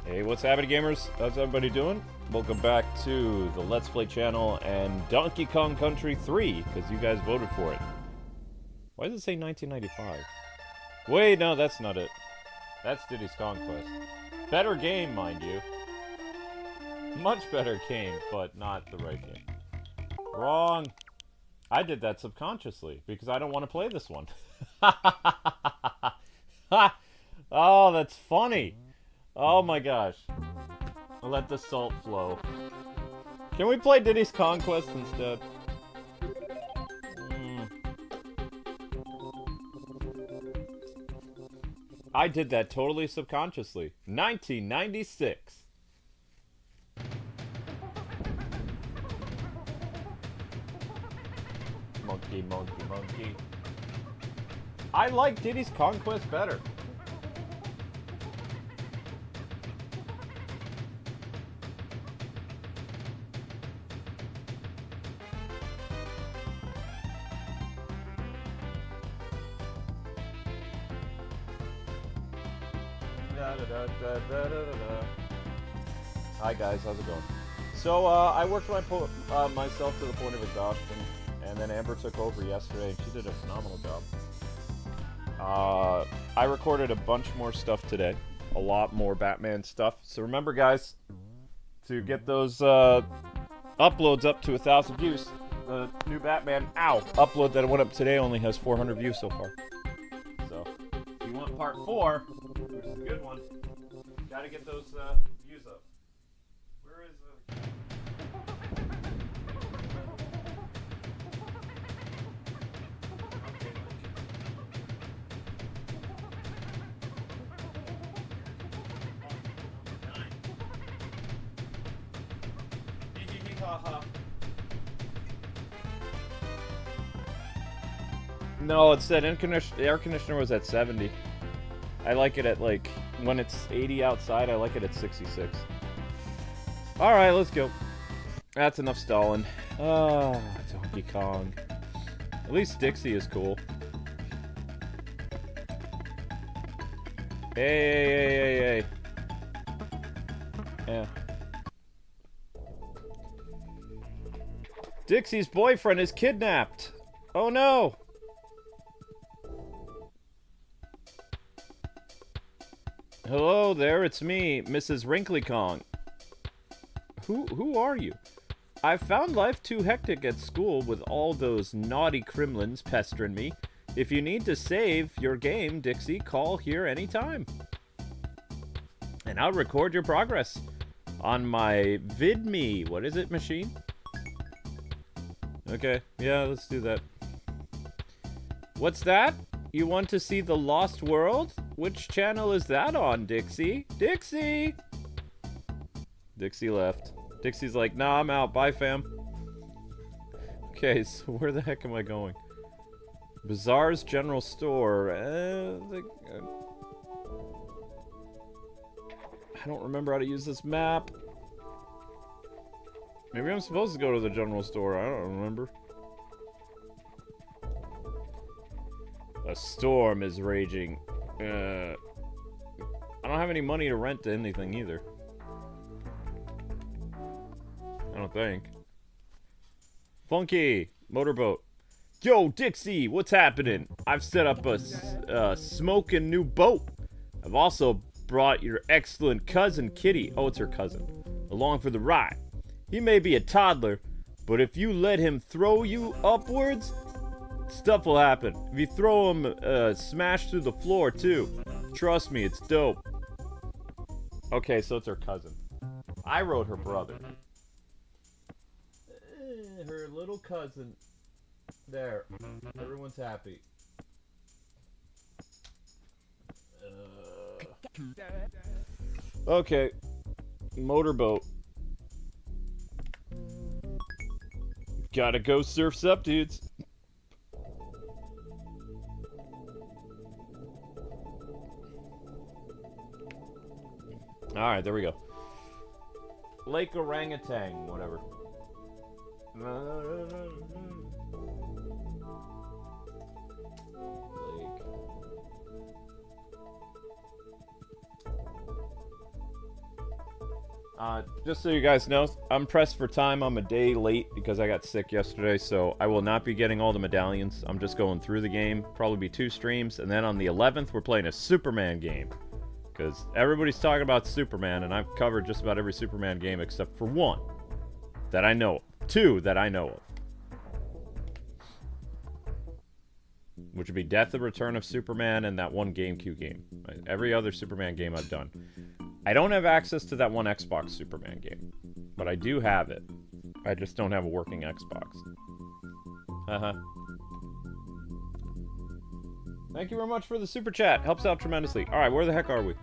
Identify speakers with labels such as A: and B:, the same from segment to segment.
A: Hey, what's happening, gamers? How's everybody doing? Welcome back to the Let's Play channel and Donkey Kong Country 3, because you guys voted for it. Why does it say 1995? Wait, no, that's not it. That's Diddy's Conquest. Better game, mind you. Much better game, but not the right game. Wrong. I did that subconsciously, because I don't want to play this one. Oh, that's funny. Oh my gosh. I'll let the salt flow. Can we play Diddy's Conquest instead? I did that totally subconsciously. 1996. Monkey, monkey, monkey. I like Diddy's Conquest better. Hi guys, how's it going? So I worked myself to the point of exhaustion, and then Amber took over yesterday, and she did a phenomenal job. I recorded a bunch more stuff today, a lot more Batman stuff. So remember, guys, to get those uploads up to 1,000 views, the new Batman upload that went up today only has 400 views so far. So if you want part 4, which is a good one, gotta get those views up. Where is the... No, it said the air conditioner was at 70. I like it at, like, when it's 80 outside, I like it at 66. Alright, let's go. That's enough stalling. Ah, Donkey Kong. At least Dixie is cool. Hey. Yeah. Dixie's boyfriend is kidnapped. Oh no! Hello there, it's me, Mrs. Wrinkly Kong. Who are you? I've found life too hectic at school with all those naughty Kremlins pestering me. If you need to save your game, Dixie, call here anytime. And I'll record your progress on my VidMe, what is it, machine? Okay, yeah, let's do that. What's that? You want to see The Lost World? Which channel is that on, Dixie? Dixie! Dixie left. Dixie's like, nah, I'm out. Bye, fam. Okay, so where the heck am I going? Bazaar's General Store. I don't remember how to use this map. Maybe I'm supposed to go to the general store. I don't remember. A storm is raging. I don't have any money to rent to anything either. I don't think. Funky motorboat. Yo, Dixie, what's happening? I've set up a smoking new boat. I've also brought your excellent cousin, Kitty. Oh, it's her cousin. Along for the ride. He may be a toddler, but if you let him throw you upwards, stuff will happen. If you throw him, smash through the floor, too. Trust me, it's dope. Okay, so it's her cousin. I wrote her brother. Her little cousin. There. Everyone's happy. Okay. Motorboat. Gotta go surfs up, dudes. Alright, there we go. Lake Orangatang, whatever. Lake. Just so you guys know, I'm pressed for time. I'm a day late because I got sick yesterday, so I will not be getting all the medallions. I'm just going through the game. Probably be 2 streams, and then on the 11th, we're playing a Superman game. Because everybody's talking about Superman, and I've covered just about every Superman game except for 1 that I know of. 2 that I know of. Which would be Death and Return of Superman and that 1 GameCube game. Every other Superman game I've done. I don't have access to that 1 Xbox Superman game. But I do have it. I just don't have a working Xbox. Thank you very much for the super chat. Helps out tremendously. Alright, where the heck are we?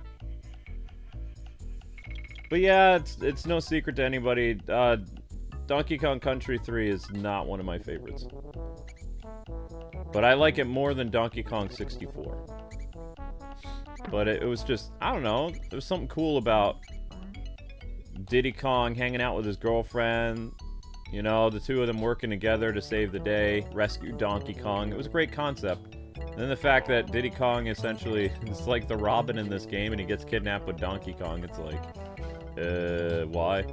A: But yeah, it's no secret to anybody. Donkey Kong Country 3 is not one of my favorites. But I like it more than Donkey Kong 64. But it was just, I don't know, there was something cool about Diddy Kong hanging out with his girlfriend. You know, the 2 of them working together to save the day, rescue Donkey Kong. It was a great concept. And then the fact that Diddy Kong essentially is like the Robin in this game and he gets kidnapped with Donkey Kong. It's like, why?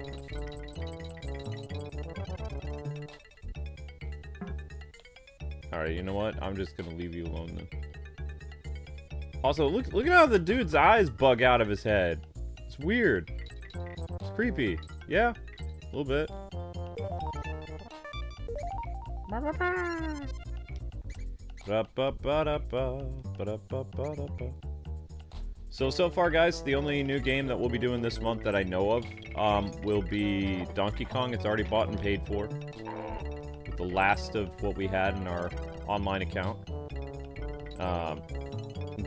A: Alright, you know what? I'm just gonna leave you alone then. Also, look at how the dude's eyes bug out of his head. It's weird. It's creepy. Yeah, a little bit. So far, guys, the only new game that we'll be doing this month that I know of will be Donkey Kong. It's already bought and paid for. The last of what we had in our online account.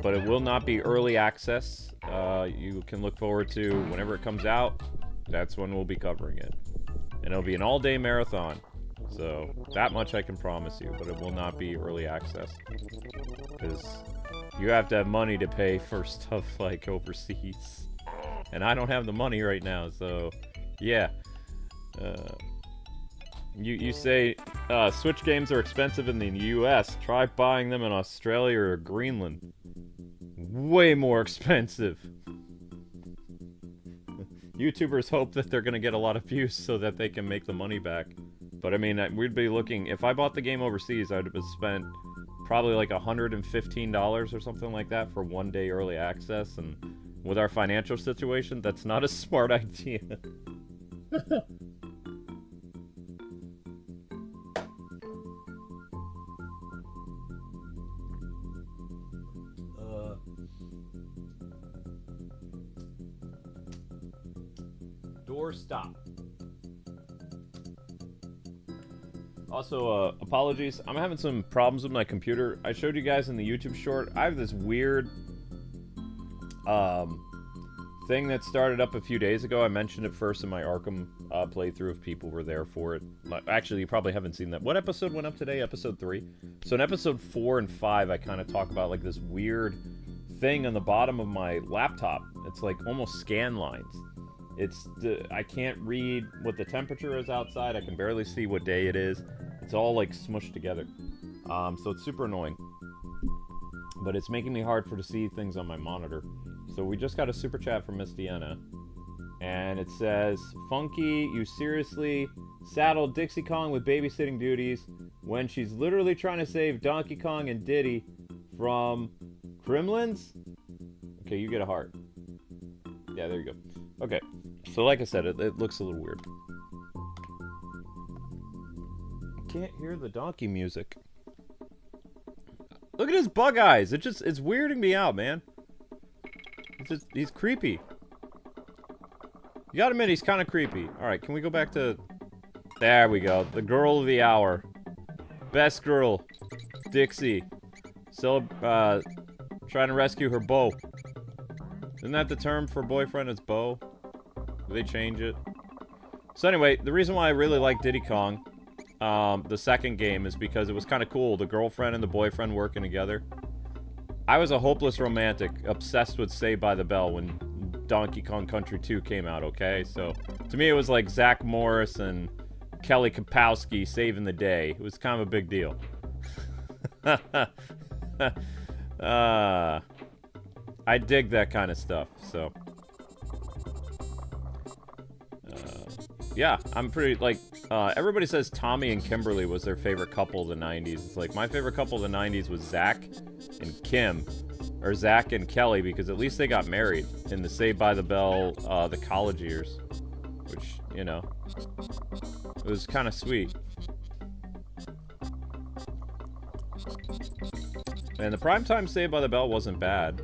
A: But it will not be early access. You can look forward to whenever it comes out. That's when we'll be covering it. And it'll be an all-day marathon. So, that much I can promise you. But it will not be early access. Because you have to have money to pay for stuff like overseas. And I don't have the money right now, so... Yeah. You say, Switch games are expensive in the US. Try buying them in Australia or Greenland. Way more expensive. YouTubers hope that they're gonna get a lot of views so that they can make the money back. But I mean, we'd be looking... If I bought the game overseas, I'd have spent probably like $115 or something like that for 1 day early access. And with our financial situation, that's not a smart idea. Doorstop. Also, apologies. I'm having some problems with my computer. I showed you guys in the YouTube short. I have this weird thing that started up a few days ago. I mentioned it first in my Arkham playthrough if people were there for it. Actually, you probably haven't seen that. What episode went up today? Episode 3? So in episode 4 and 5, I kind of talk about like this weird thing on the bottom of my laptop. It's like almost scan lines. I can't read what the temperature is outside. I can barely see what day it is. It's all like smushed together. So it's super annoying. But it's making me hard to see things on my monitor. So we just got a super chat from Miss Deanna. And it says, Funky, you seriously saddled Dixie Kong with babysitting duties when she's literally trying to save Donkey Kong and Diddy from Gremlins? Okay, you get a heart. Yeah, there you go. Okay, so like I said, it looks a little weird. I can't hear the donkey music. Look at his bug eyes. It's weirding me out, man. He's creepy. You gotta admit, he's kind of creepy. Alright, can we go back to... There we go. The girl of the hour. Best girl. Dixie. Still, trying to rescue her beau. Isn't that the term for boyfriend? It's beau? Do they change it? So anyway, the reason why I really like Diddy Kong, the second game, is because it was kind of cool. The girlfriend and the boyfriend working together. I was a hopeless romantic, obsessed with Saved by the Bell when Donkey Kong Country 2 came out, okay? So, to me it was like Zach Morris and Kelly Kapowski saving the day. It was kind of a big deal. I dig that kind of stuff, so. Yeah, I'm pretty, like, everybody says Tommy and Kimberly was their favorite couple of the 90s. It's like, my favorite couple of the 90s was Zach and Kim. Or Zach and Kelly, because at least they got married in the Saved by the Bell, the college years. Which, you know, it was kind of sweet. And the primetime Saved by the Bell wasn't bad.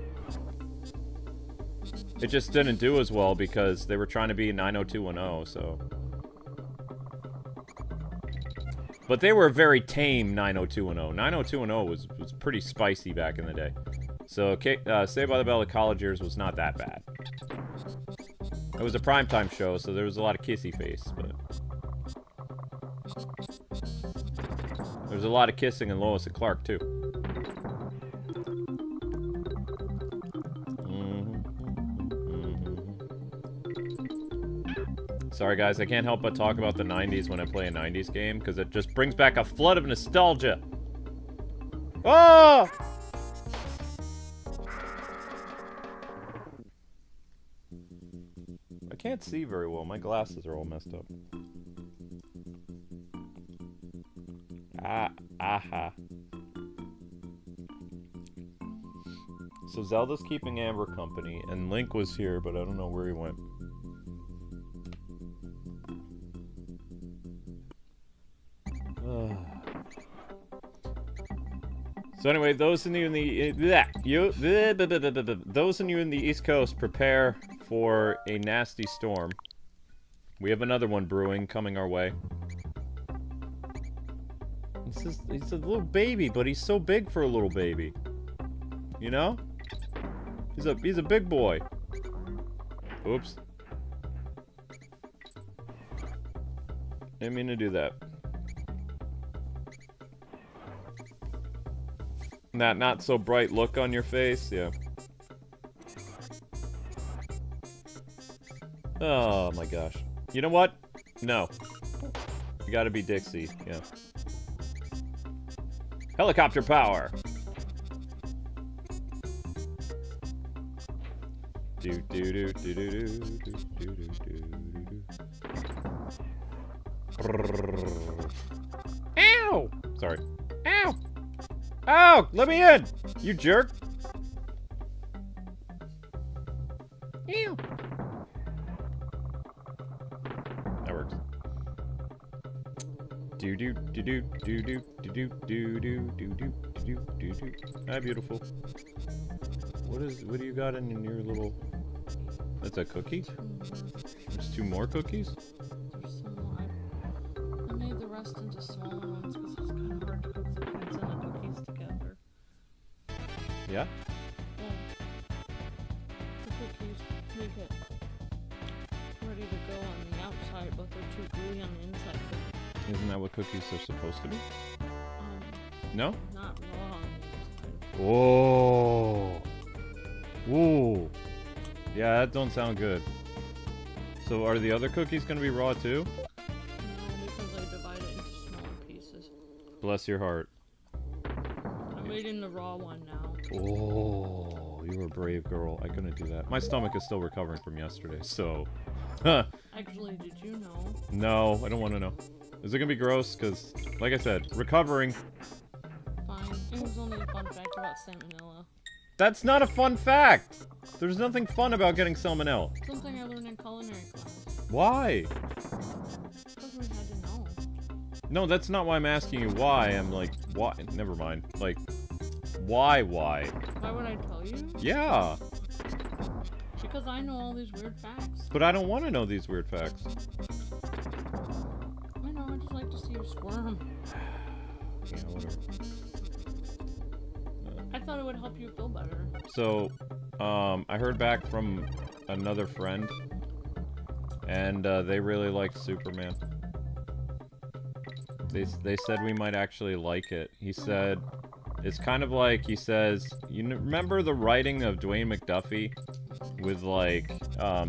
A: It just didn't do as well because they were trying to be 90210, so... But they were very tame 90210. 90210 was pretty spicy back in the day. So, Saved by the Bell, the college years was not that bad. It was a primetime show, so there was a lot of kissy face, but... There was a lot of kissing in Lois and Clark, too. Sorry guys, I can't help but talk about the 90s when I play a 90s game, because it just brings back a flood of nostalgia. Oh! I can't see very well. My glasses are all messed up. Aha. So Zelda's keeping Amber company, and Link was here, but I don't know where he went. So anyway, those of you in the East Coast, prepare for a nasty storm. We have another one brewing coming our way. He's a little baby, but he's so big for a little baby. You know? He's a big boy. Oops. Didn't mean to do that. That not so bright look on your face, yeah. Oh my gosh. You know what? No. You gotta be Dixie, yeah. Helicopter power! Do do do do do do do do do do. Ow! Sorry. Ow! Ow! Let me in! You jerk! Ew! That works. Do do do do do do do do do do do do do do do. Ah, beautiful. What do you got in your little? That's a cookie? There's 2 more cookies?
B: There's some more. I made the rest into smaller ones because it's kind of hard to cook the pins and the cookies together.
A: Yeah?
B: Yeah. The cookies make it ready to go on the outside, but they're too gooey on the inside.
A: Isn't that what cookies are supposed to be? No?
B: Not raw on the inside.
A: Whoa! Ooh! Yeah, that don't sound good. So are the other cookies gonna be raw too?
B: No, because I divide it into smaller pieces.
A: Bless your heart.
B: I'm eating the raw one now.
A: Oh, you were a brave girl. I couldn't do that. My stomach is still recovering from yesterday, so...
B: Actually, did you know?
A: No, I don't want to know. Is it gonna be gross? Because, like I said, recovering.
B: Fine. It was only a fun fact about salmonella.
A: That's not a fun fact! There's nothing fun about getting salmonella.
B: Something I learned in culinary class.
A: Why?
B: Because we had to know.
A: No, that's not why I'm asking you why. I'm like, why? Never mind. Like, why?
B: Why would I tell you?
A: Yeah.
B: Because I know all these weird facts.
A: But I don't want to know these weird facts.
B: I know, I just like to see you squirm.
A: Yeah, whatever.
B: I thought it would help you feel better.
A: So, I heard back from another friend, and they really liked Superman. They said we might actually like it. He said, it's kind of like, he says, you remember the writing of Dwayne McDuffie? With, like,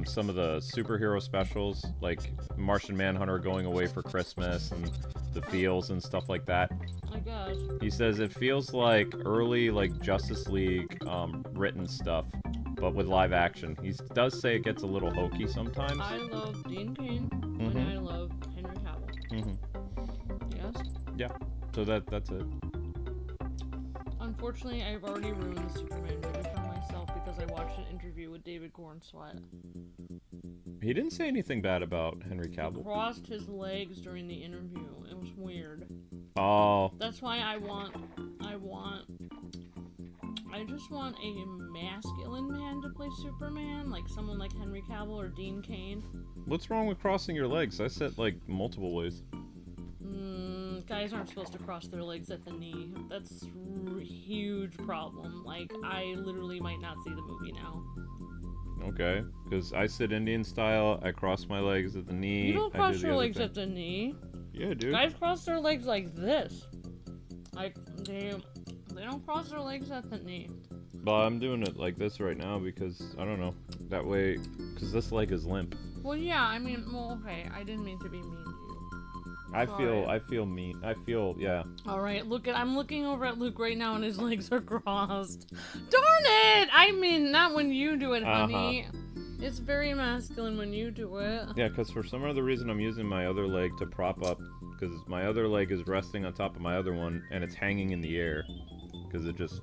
A: some of the superhero specials, like Martian Manhunter going away for Christmas and the Feels and stuff like that.
B: I guess.
A: He says it feels like early, like, Justice League written stuff, but with live action. He does say it gets a little hokey sometimes.
B: I love Dean Cain. and I love Henry Cavill. Yes?
A: Yeah. So that's it.
B: Unfortunately, I've already ruined the Superman movie for myself because I watched an interview with David Cornsweet.
A: He didn't say anything bad about Henry
B: He
A: Cavill.
B: crossed his legs during the interview. It was weird.
A: Oh.
B: That's why I just want a masculine man to play Superman, like someone like Henry Cavill or Dean Cain.
A: What's wrong with crossing your legs? I said like multiple ways.
B: Guys aren't supposed to cross their legs at the knee. That's a huge problem. Like, I literally might not see the movie now.
A: Okay, because I sit Indian style, I cross my legs at the knee.
B: You don't cross your legs at the knee.
A: Yeah, dude.
B: Guys cross their legs like this. Like, they don't cross their legs at the knee.
A: Well, I'm doing it like this right now because, I don't know, that way, because this leg is limp.
B: Well, yeah, I mean, well, okay, I didn't mean to be mean to you.
A: I feel mean. Yeah.
B: Alright, I'm looking over at Luke right now and his legs are crossed. Darn it! I mean, not when you do it, honey. It's very masculine when you do it.
A: Yeah, because for some other reason I'm using my other leg to prop up, because my other leg is resting on top of my other one, and it's hanging in the air, because it just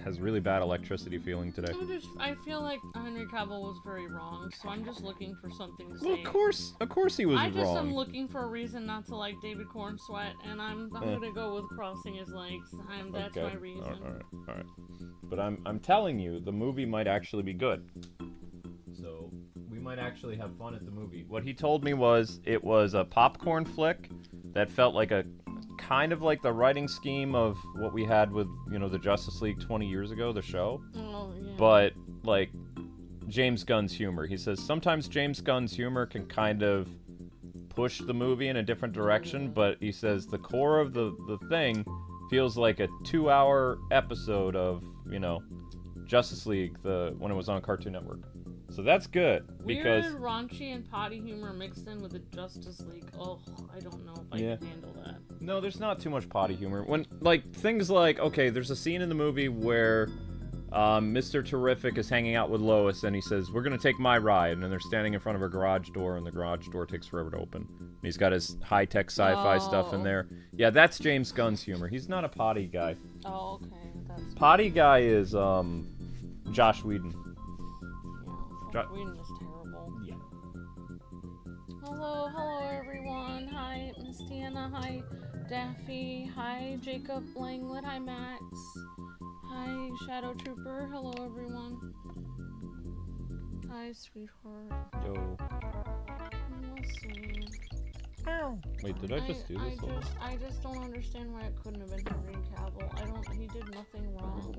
A: has really bad electricity feeling today.
B: I feel like Henry Cavill was very wrong, so I'm just looking for something to say.
A: Well, of course he was wrong.
B: I just am looking for a reason not to like David Cornsweet, and I'm gonna go with crossing his legs. That's my reason.
A: All right. But I'm telling you, the movie might actually be good. So we might actually have fun at the movie. What he told me was it was a popcorn flick that felt like a kind of like the writing scheme of what we had with, the Justice League 20 years ago, the show.
B: Oh, yeah.
A: But, like, James Gunn's humor. He says sometimes James Gunn's humor can kind of push the movie in a different direction, but he says the core of the thing feels like a 2-hour episode of, Justice League when it was on Cartoon Network. So that's good, because...
B: Weird, raunchy, and potty humor mixed in with the Justice League. Oh, I don't know if I can handle that.
A: No, there's not too much potty humor. When, things like, okay, there's a scene in the movie where Mr. Terrific is hanging out with Lois, and he says, we're gonna take my ride, and then they're standing in front of a garage door, and the garage door takes forever to open. And he's got his high-tech sci-fi stuff in there. Yeah, that's James Gunn's humor. He's not a potty guy.
B: Oh, okay. That's...
A: Potty guy is, Josh Whedon.
B: Whedon is terrible.
A: Yeah.
B: Hello everyone. Hi, Miss Tiana. Hi, Daffy. Hi, Jacob Langlet. Hi, Max. Hi, Shadow Trooper. Hello everyone. Hi, sweetheart.
A: Yo.
B: Let's see.
A: Wait, did I just do this?
B: I just don't understand why it couldn't have been Henry Cavill. He did nothing wrong.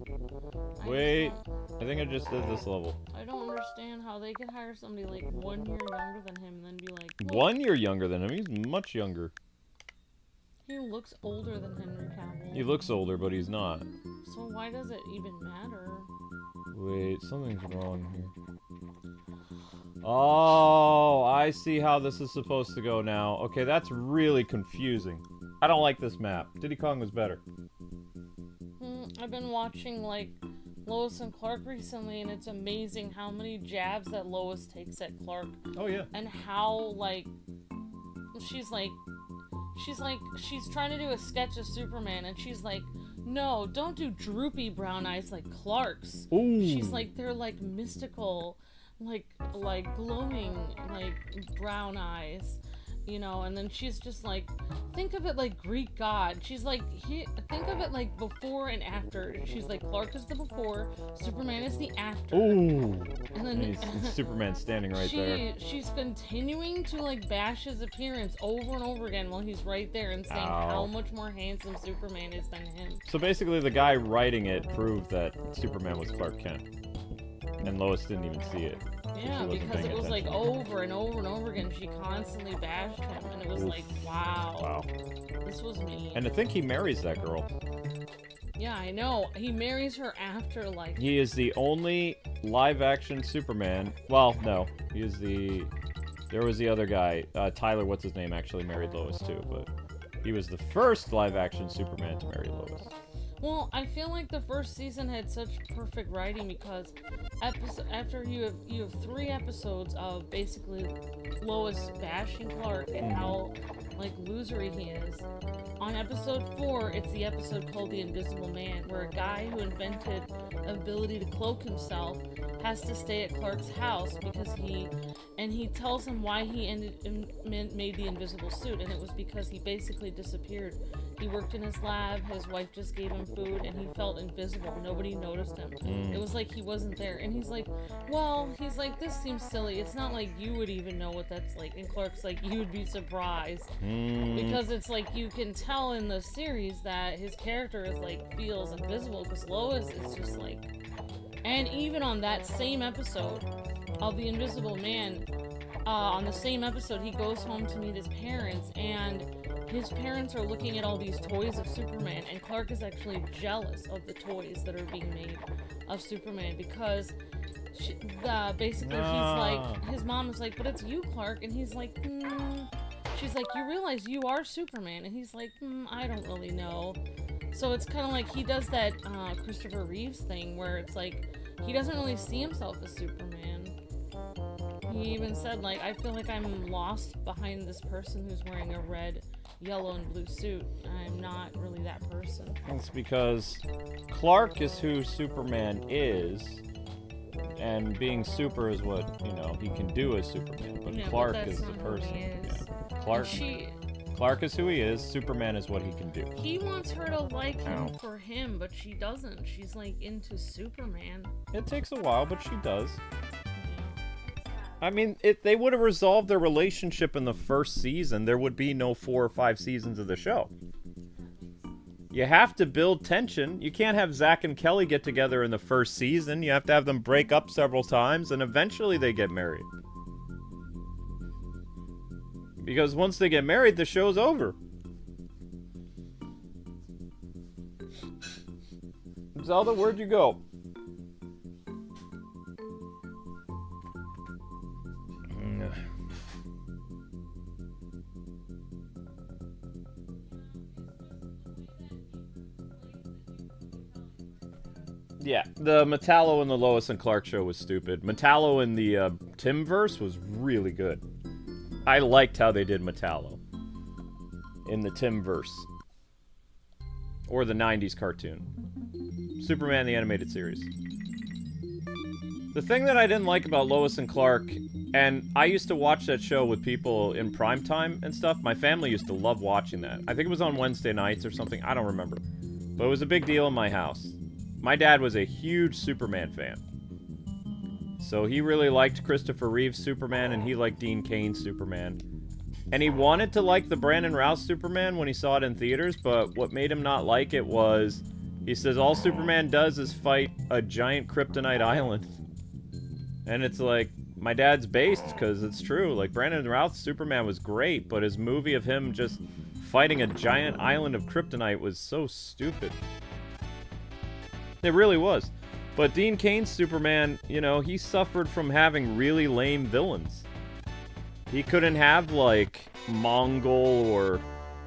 A: Wait, I think I just did this level.
B: I don't understand how they could hire somebody like 1 year younger than him and then be like... Look,
A: 1 year younger than him? He's much younger.
B: He looks older than Henry Cavill.
A: He looks older, but he's not.
B: So why does it even matter?
A: Wait, something's wrong here. Oh, I see how this is supposed to go now. Okay, that's really confusing. I don't like this map. Diddy Kong was better.
B: I've been watching, Lois and Clark recently, and it's amazing how many jabs that Lois takes at Clark.
A: Oh, yeah.
B: And how, she's trying to do a sketch of Superman, and she's like, no, don't do droopy brown eyes like Clark's.
A: Ooh.
B: She's like, they're, mystical, glowing, brown eyes. And then she's just think of it like Greek god. She's think of it like before and after. She's like, Clark is the before, Superman is the after.
A: Ooh.
B: And then
A: he's Superman standing right there.
B: She's continuing to bash his appearance over and over again while he's right there and saying how much more handsome Superman is than him.
A: So basically the guy writing it proved that Superman was Clark Kent. And Lois didn't even see it.
B: Yeah, because it was over and over and over again. She constantly bashed him, and it was wow. This was mean.
A: And to think he marries that girl.
B: Yeah, I know. He marries her after,
A: He is the only live-action Superman. Well, no. He is the... There was the other guy. Tyler, what's his name, actually married Lois, too. But he was the first live-action Superman to marry Lois.
B: Well, I feel like the first season had such perfect writing because after you have 3 episodes of basically Lois bashing Clark and how like losery he is. On episode 4, it's the episode called The Invisible Man, where a guy who invented the ability to cloak himself has to stay at Clark's house because he tells him why he made the invisible suit, and it was because he basically disappeared. He worked in his lab, his wife just gave him food, and he felt invisible. Nobody noticed him. It was like he wasn't there. And he's like, this seems silly. It's not like you would even know what that's like. And Clark's like, you would be surprised. Because it's like, you can tell in the series that his character is like, feels invisible, because Lois is just like... And even on that same episode of The Invisible Man, on the same episode, he goes home to meet his parents, and his parents are looking at all these toys of Superman, and Clark is actually jealous of the toys that are being made of Superman because basically he's like, his mom is like, but it's you, Clark, and he's like, she's like, you realize you are Superman, and he's like, I don't really know. So it's kind of like he does that Christopher Reeves thing where it's like he doesn't really see himself as Superman. He even said, like, I feel like I'm lost behind this person who's wearing a red, yellow, and blue suit. I'm not really that person.
A: It's because Clark is who Superman is, and being super is what, you know, he can do as Superman. But
B: Yeah,
A: Clark
B: but that's
A: is the
B: not who
A: person.
B: he is.
A: Yeah. Clark is who he is. Superman is what he can do.
B: He wants her to like him for him, but she doesn't. She's like into Superman.
A: It takes a while, but she does.
B: Yeah.
A: I mean, if they would have resolved their relationship in the first season, there would be no 4 or 5 seasons of the show. You have to build tension. You can't have Zach and Kelly get together in the first season. You have to have them break up several times, and eventually they get married. Because once they get married, the show's over. Zelda, where'd you go? Yeah, the Metallo and the Lois and Clark show was stupid. Metallo in the Timverse was really good. I liked how they did Metallo in the Timverse. Or the 90s cartoon. Superman the Animated Series. The thing that I didn't like about Lois and Clark, and I used to watch that show with people in primetime and stuff. My family used to love watching that. I think it was on Wednesday nights or something. I don't remember. But it was a big deal in my house. My dad was a huge Superman fan. So he really liked Christopher Reeve's Superman, and he liked Dean Cain's Superman. And he wanted to like the Brandon Routh Superman when he saw it in theaters, but what made him not like it was, he says all Superman does is fight a giant kryptonite island. And it's like, my dad's based, because it's true. Like, Brandon Routh's Superman was great, but his movie of him just fighting a giant island of kryptonite was so stupid. It really was. But Dean Cain's Superman, you know, he suffered from having really lame villains. He couldn't have, like, Mongol or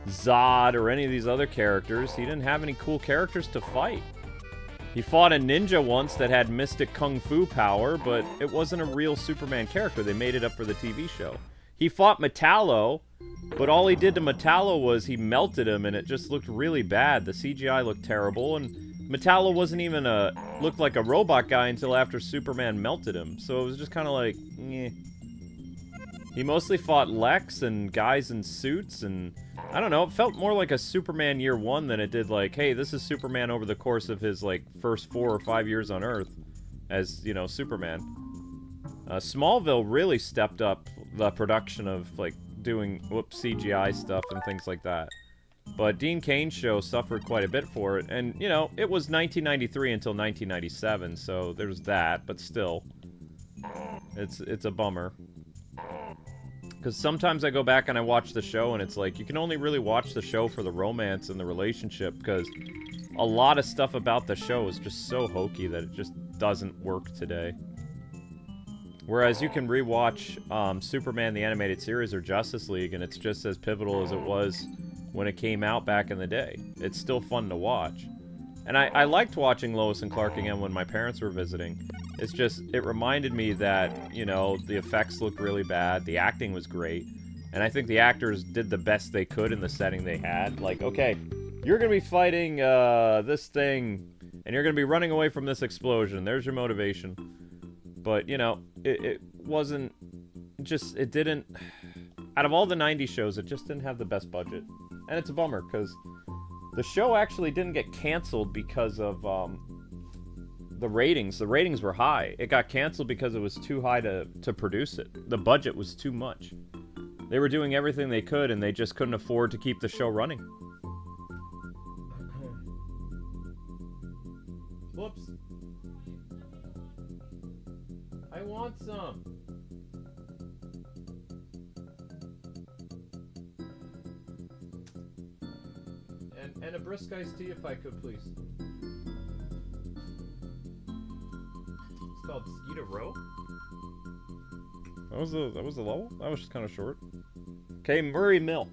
A: Zod or any of these other characters. He didn't have any cool characters to fight. He fought a ninja once that had mystic kung fu power, but it wasn't a real Superman character. They made it up for the TV show. He fought Metallo, but all he did to Metallo was he melted him, and it just looked really bad. The CGI looked terrible, and Metallo wasn't even looked like a robot guy until after Superman melted him. So it was just kind of like, eh. He mostly fought Lex and guys in suits, and I don't know, it felt more like a Superman Year 1 than it did like, hey, this is Superman over the course of his, like, first 4 or 5 years on Earth as, you know, Superman. Smallville really stepped up the production of, like, doing, CGI stuff and things like that. But Dean Cain's show suffered quite a bit for it, and, you know, it was 1993 until 1997, so there's that, but still, it's a bummer. Because sometimes I go back and I watch the show, and it's like, you can only really watch the show for the romance and the relationship, because a lot of stuff about the show is just so hokey that it just doesn't work today. Whereas you can rewatch Superman the Animated Series or Justice League, and it's just as pivotal as it was when it came out back in the day. It's still fun to watch. And I liked watching Lois and Clark again when my parents were visiting. It's just, it reminded me that, you know, the effects looked really bad, the acting was great, and I think the actors did the best they could in the setting they had. Like, okay, you're gonna be fighting this thing, and you're gonna be running away from this explosion. There's your motivation. But, you know, it wasn't, just, it didn't, out of all the 90s shows, it just didn't have the best budget. And it's a bummer, because the show actually didn't get canceled because of, the ratings. The ratings were high. It got canceled because it was too high to produce it. The budget was too much. They were doing everything they could, and they just couldn't afford to keep the show running. Whoops. I want some. And a brisk iced tea if I could, please. It's called Skidda Row. That was the level? That was just kind of short. Okay, Murry Mill.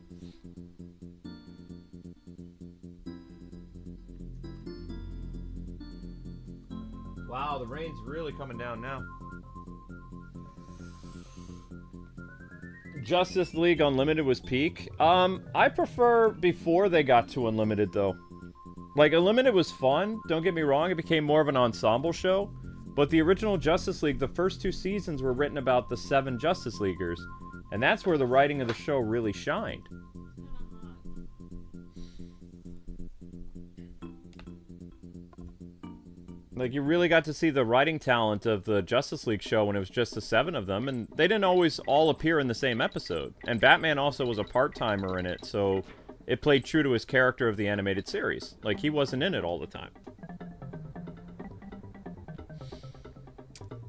A: Wow, the rain's really coming down now. Justice League Unlimited was peak. I prefer before they got to Unlimited, though. Like, Unlimited was fun, don't get me wrong, it became more of an ensemble show, but the original Justice League, the first 2 seasons were written about the 7 Justice Leaguers, and that's where the writing of the show really shined. Like, you really got to see the writing talent of the Justice League show when it was just the 7 of them, and they didn't always all appear in the same episode. And Batman also was a part-timer in it, so it played true to his character of the animated series. Like, he wasn't in it all the time.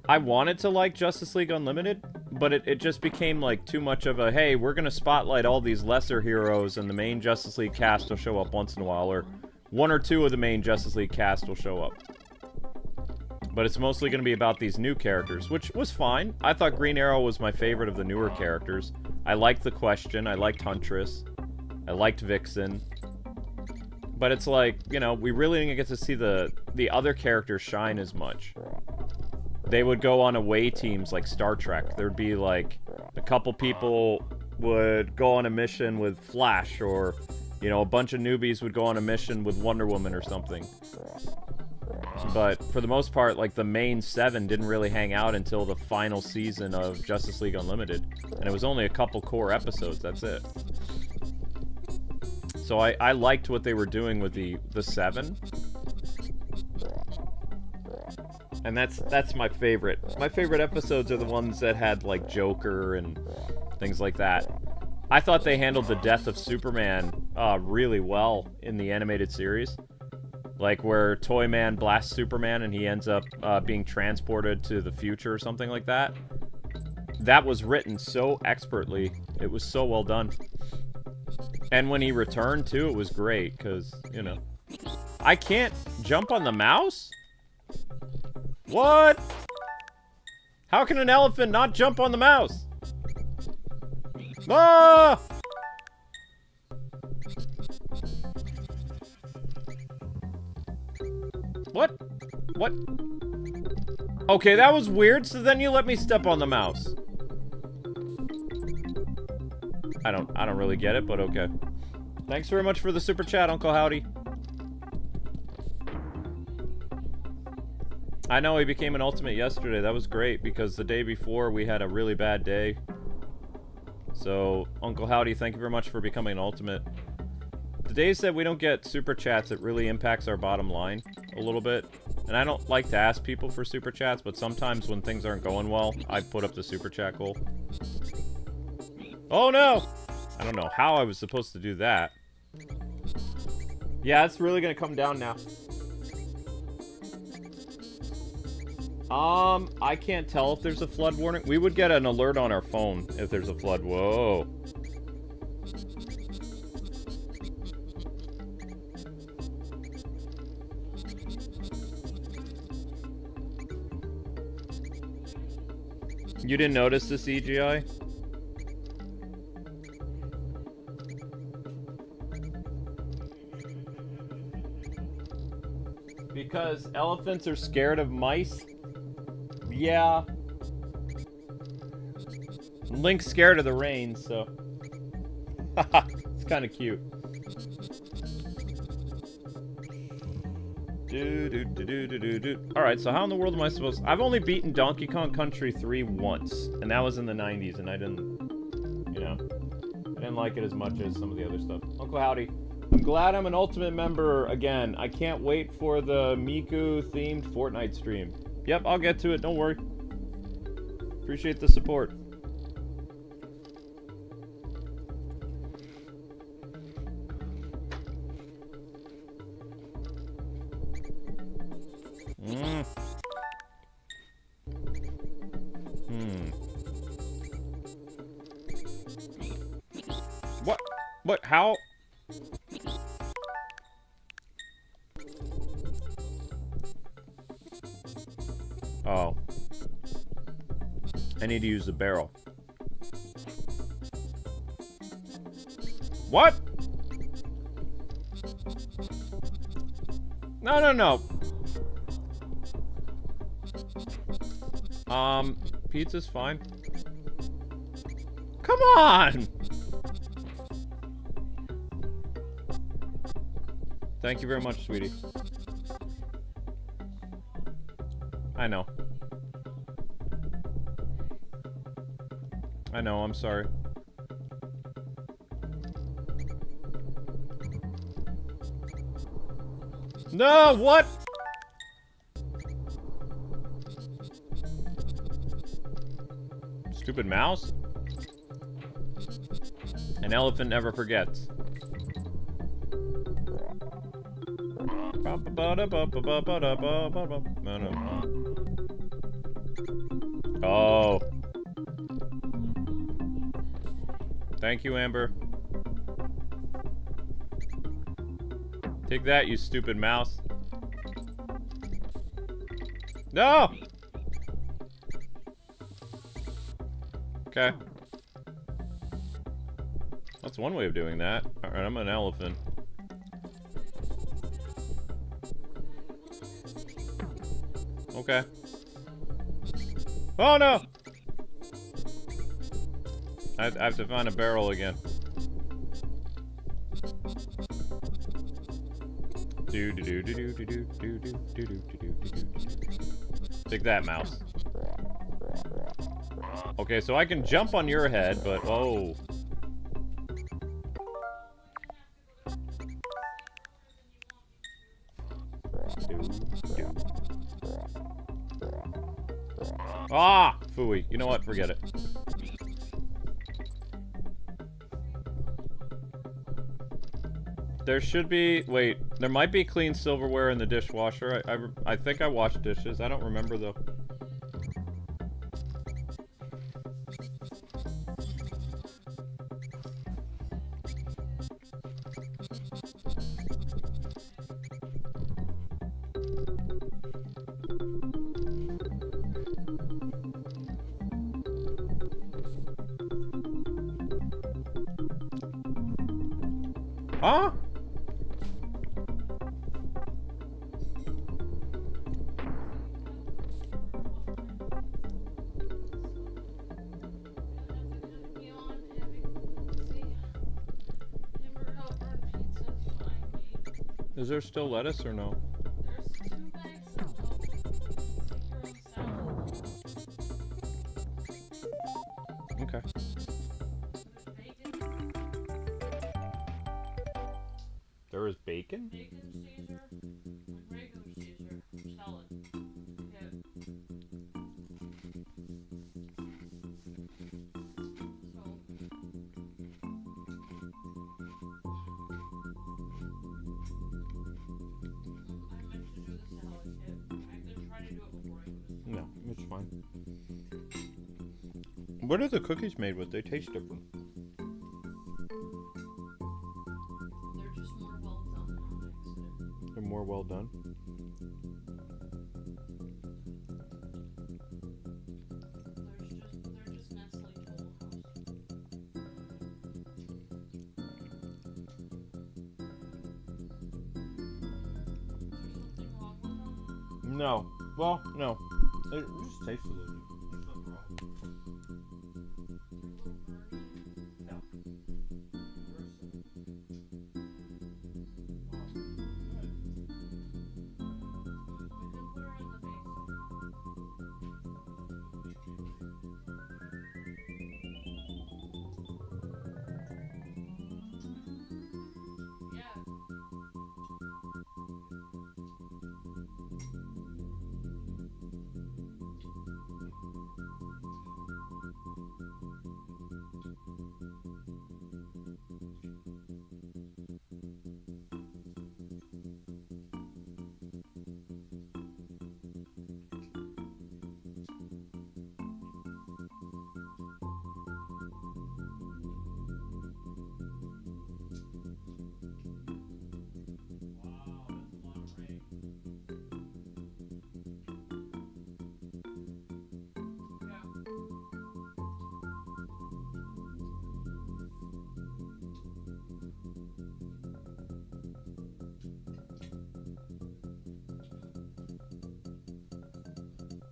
A: I wanted to like Justice League Unlimited, but it just became, like, too much of a, hey, we're gonna spotlight all these lesser heroes, and the main Justice League cast will show up once in a while, or 1 or 2 of the main Justice League cast will show up. But it's mostly going to be about these new characters, which was fine. I thought Green Arrow was my favorite of the newer characters. I liked the Question, I liked Huntress, I liked Vixen. But it's like, you know, we really didn't get to see the other characters shine as much. They would go on away teams like Star Trek. There'd be like, a couple people would go on a mission with Flash, or, you know, a bunch of newbies would go on a mission with Wonder Woman or something. But for the most part, like, the main 7 didn't really hang out until the final season of Justice League Unlimited. And it was only a couple core episodes, that's it. So I liked what they were doing with the 7. And that's my favorite. My favorite episodes are the ones that had, like, Joker and things like that. I thought they handled the death of Superman really well in the animated series. Like, where Toyman blasts Superman and he ends up being transported to the future or something like that. That was written so expertly. It was so well done. And when he returned, too, it was great, because, you know. I can't jump on the mouse? What? How can an elephant not jump on the mouse? Ah! What? What? Okay, that was weird, so then you let me step on the mouse. I don't really get it, but okay. Thanks very much for the super chat, Uncle Howdy. I know he became an ultimate yesterday. That was great, because the day before we had a really bad day. So, Uncle Howdy, thank you very much for becoming an ultimate. The days that we don't get super chats, it really impacts our bottom line a little bit. And I don't like to ask people for super chats, but sometimes when things aren't going well, I put up the super chat goal. Oh no! I don't know how I was supposed to do that. Yeah, it's really gonna come down now. I can't tell if there's a flood warning. We would get an alert on our phone if there's a flood. Whoa. You didn't notice the CGI? Because elephants are scared of mice? Yeah. Link's scared of the rain, so... Haha, it's kind of cute. Alright, so how in the world am I supposed... I've only beaten Donkey Kong Country 3 once, and that was in the 90s, and I didn't... You know... I didn't like it as much as some of the other stuff. Uncle Howdy. I'm glad I'm an Ultimate member again. I can't wait for the Miku-themed Fortnite stream. Yep, I'll get to it, don't worry. Appreciate the support. What? How? Oh. I need to use the barrel. What? No. Pizza's fine. Come on! Thank you very much, sweetie. I know. I'm sorry. No, what? Stupid mouse? An elephant never forgets. Oh. Thank you, Amber. Take that, you stupid mouse. No! Okay. That's one way of doing that. Alright, I'm an elephant. Okay. Oh no! I have to find a barrel again. Take that, mouse. Okay, so I can jump on your head, but oh. Ah! Phooey. You know what? Forget it. There should be... Wait. There might be clean silverware in the dishwasher. I think I washed dishes. I don't remember, though. Huh? Is there still lettuce or no?
B: There's 2 bags of
A: Okay. There is bacon?
B: Bacon Caesar, like regular Caesar, salad.
A: No, it's fine. What are the cookies made with? They taste different.
B: They're just more well done.
A: They're more well done.
B: They're just Nestle Toll House. There's something wrong with them.
A: No. Well, no. It just tastes a little different.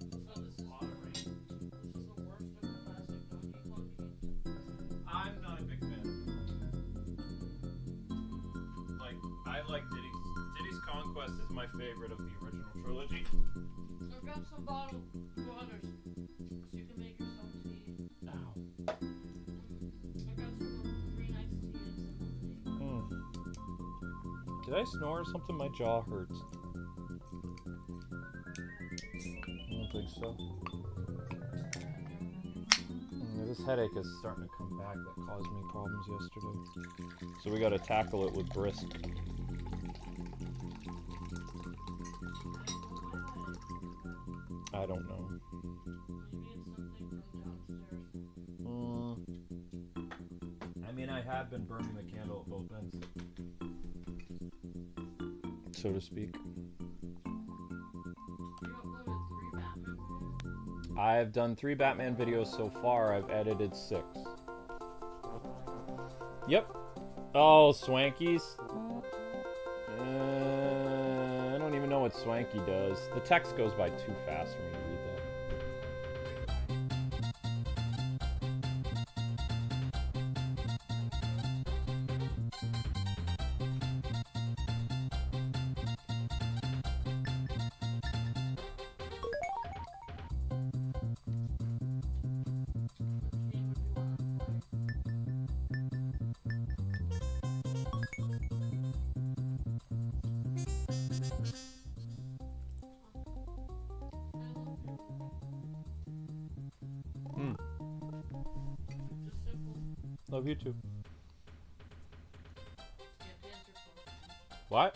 A: There's nothing wrong with it. No. I'm not a big fan of it. Like, I like Diddy's Conquest is my favorite of the original trilogy.
B: So grab some bottled waters so you can make yourself tea.
A: Ow.
B: I got some green iced tea and some tea.
A: Did I snore or something? My jaw hurts. I don't think so. This headache is starting to come back. That caused me problems yesterday. So we gotta tackle it with brisk. I don't know. I mean, I have been burning the candle at both ends, so to speak. I've done 3 Batman videos so far. I've edited 6. Yep. Oh, Swankies. I don't even know what Swanky does. The text goes by too fast for me to read that. Love you too. What?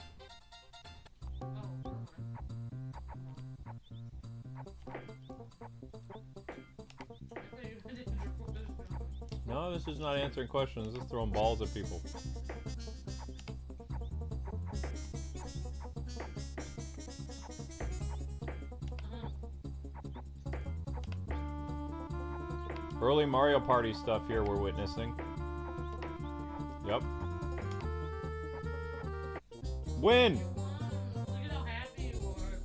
A: No, this is not answering questions. This is throwing balls at people. Early Mario Party stuff here we're witnessing. Yep. Win!
B: Look at how happy you are.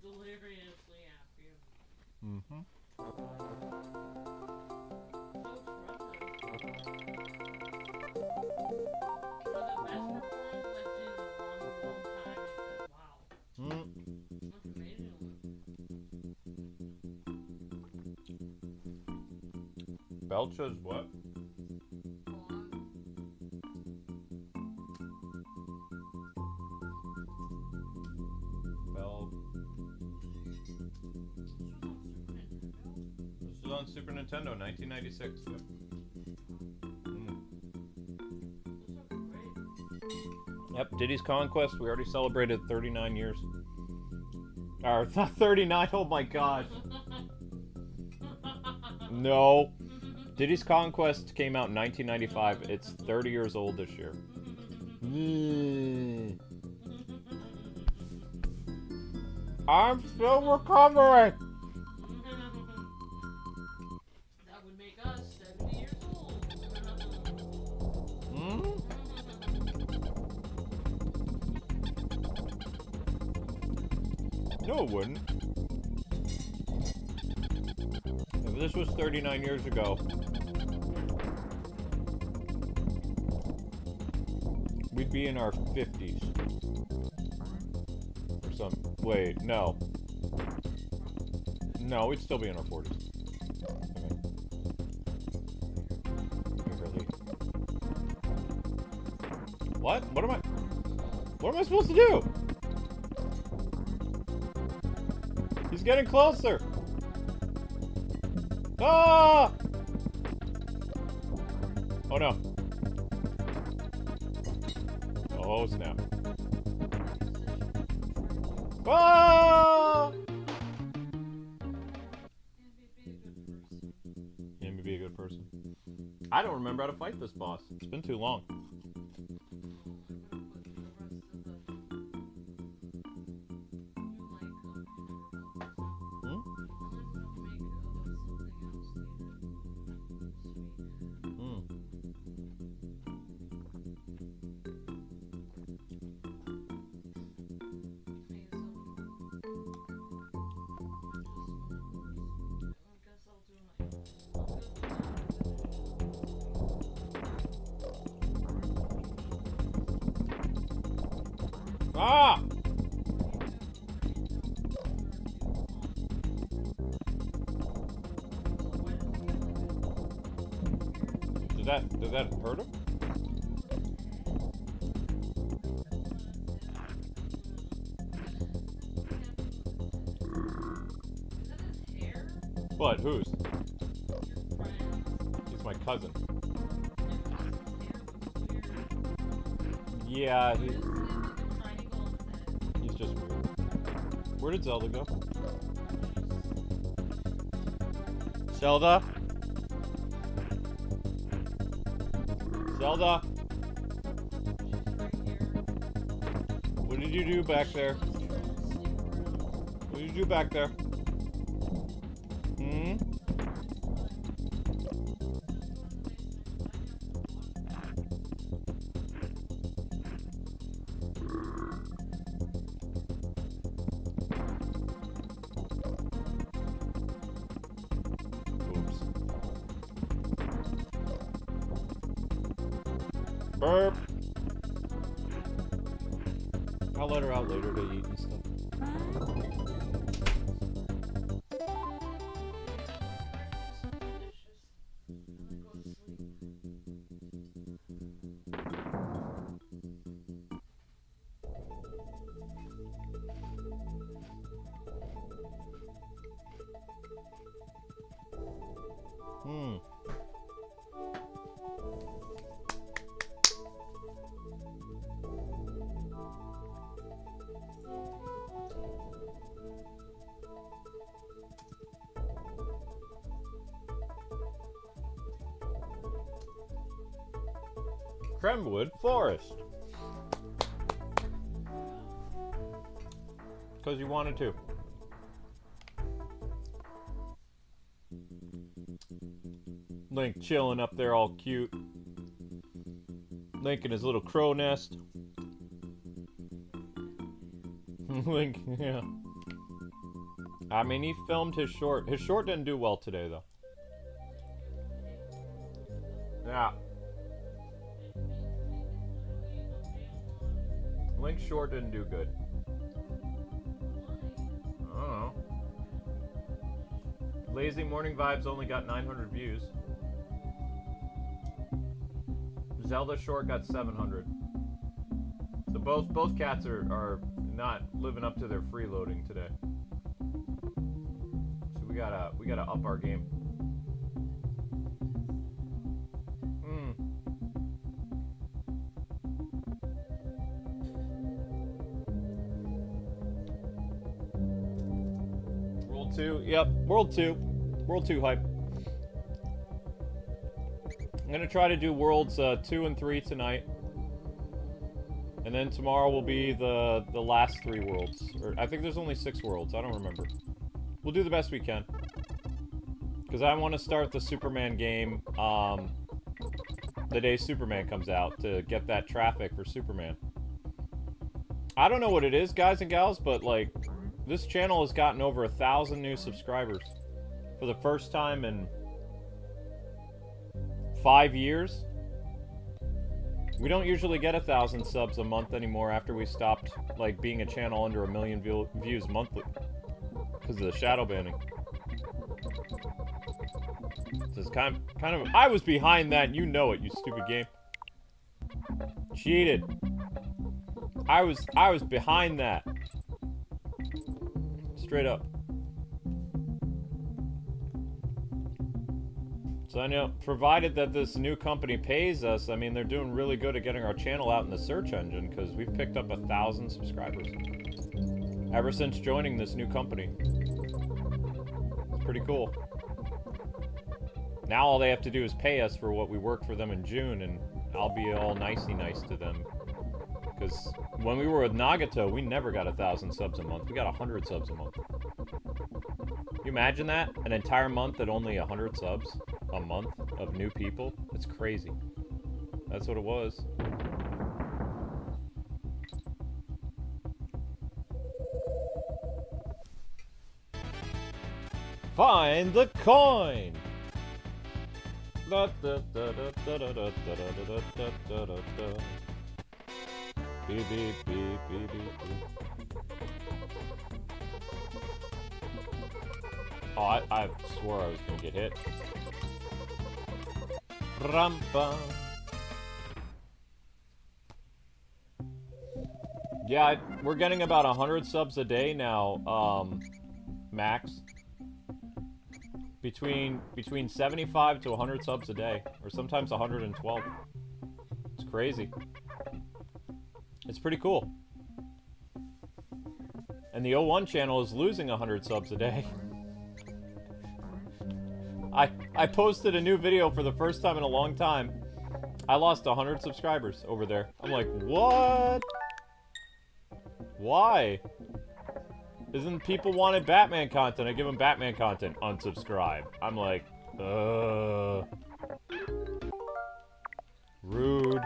B: Deliriously happy.
A: Mm-hmm. Belcha's what? This is on Super Nintendo, 1996. Yep, Diddy's Conquest. We already celebrated 39 years. Or, not 39, oh my gosh. No. Diddy's Conquest came out in 1995. It's 30 years old this year. I'm still recovering.
B: That would make us 70 years old.
A: No, it wouldn't. If this was 39 years ago, we'd be in our 50s. Or some... Wait, no. No, we'd still be in our 40s. Really? What? What am I supposed to do? He's getting closer! Ah! Oh no. Oh snap. Ah! Can we be a good person? I don't remember how to fight this boss. It's been too long. Ah! Did that hurt him? What? Whose? He's my cousin. Yeah, he's just weird. Where did Zelda go? Zelda? Zelda? What did you do back there? What did you do back there? Hmm? Burp. I'll let her out later to eat and stuff. Kremwood Forest. Because you wanted to. Link chilling up there all cute. Link in his little crow nest. Link, yeah. I mean, he filmed his short. His short didn't do well today, though. Yeah. Link's short didn't do good. I don't know. Lazy Morning Vibes only got 900 views. Zelda short got 700. So both cats are not living up to their freeloading today. So we gotta up our game. World 2, yep, World 2. World 2 hype. I'm gonna try to do Worlds 2 and 3 tonight. And then tomorrow will be the last 3 worlds. Or I think there's only 6 worlds, I don't remember. We'll do the best we can. Because I want to start the Superman game the day Superman comes out to get that traffic for Superman. I don't know what it is, guys and gals, but like, this channel has gotten over 1,000 new subscribers for the first time in 5 years. We don't usually get 1,000 subs a month anymore after we stopped, like, being a channel under 1 million views monthly because of the shadow banning. This is kind of. I was behind that, and you know it, you stupid game. Cheated. I was behind that. Straight up. So I know, provided that this new company pays us, I mean, they're doing really good at getting our channel out in the search engine, because we've picked up 1,000 subscribers ever since joining this new company. It's pretty cool. Now all they have to do is pay us for what we worked for them in June, and I'll be all nicey nice to them. Because when we were with Nagato, we never got 1,000 subs a month. We got 100 subs a month. You imagine that? An entire month at only 100 subs a month of new people? It's crazy. That's what it was. Find the coin! Beep, beep, beep, beep, beep, beep. Oh, I swore I was gonna get hit. Rum-bum. Yeah, we're getting about 100 subs a day now, max. Between 75 to 100 subs a day, or sometimes 112. It's crazy. It's pretty cool. And the 01 channel is losing 100 subs a day. I posted a new video for the first time in a long time. I lost 100 subscribers over there. I'm like, what? Why? Isn't people wanted Batman content? I give them Batman content. Unsubscribe. I'm like, rude.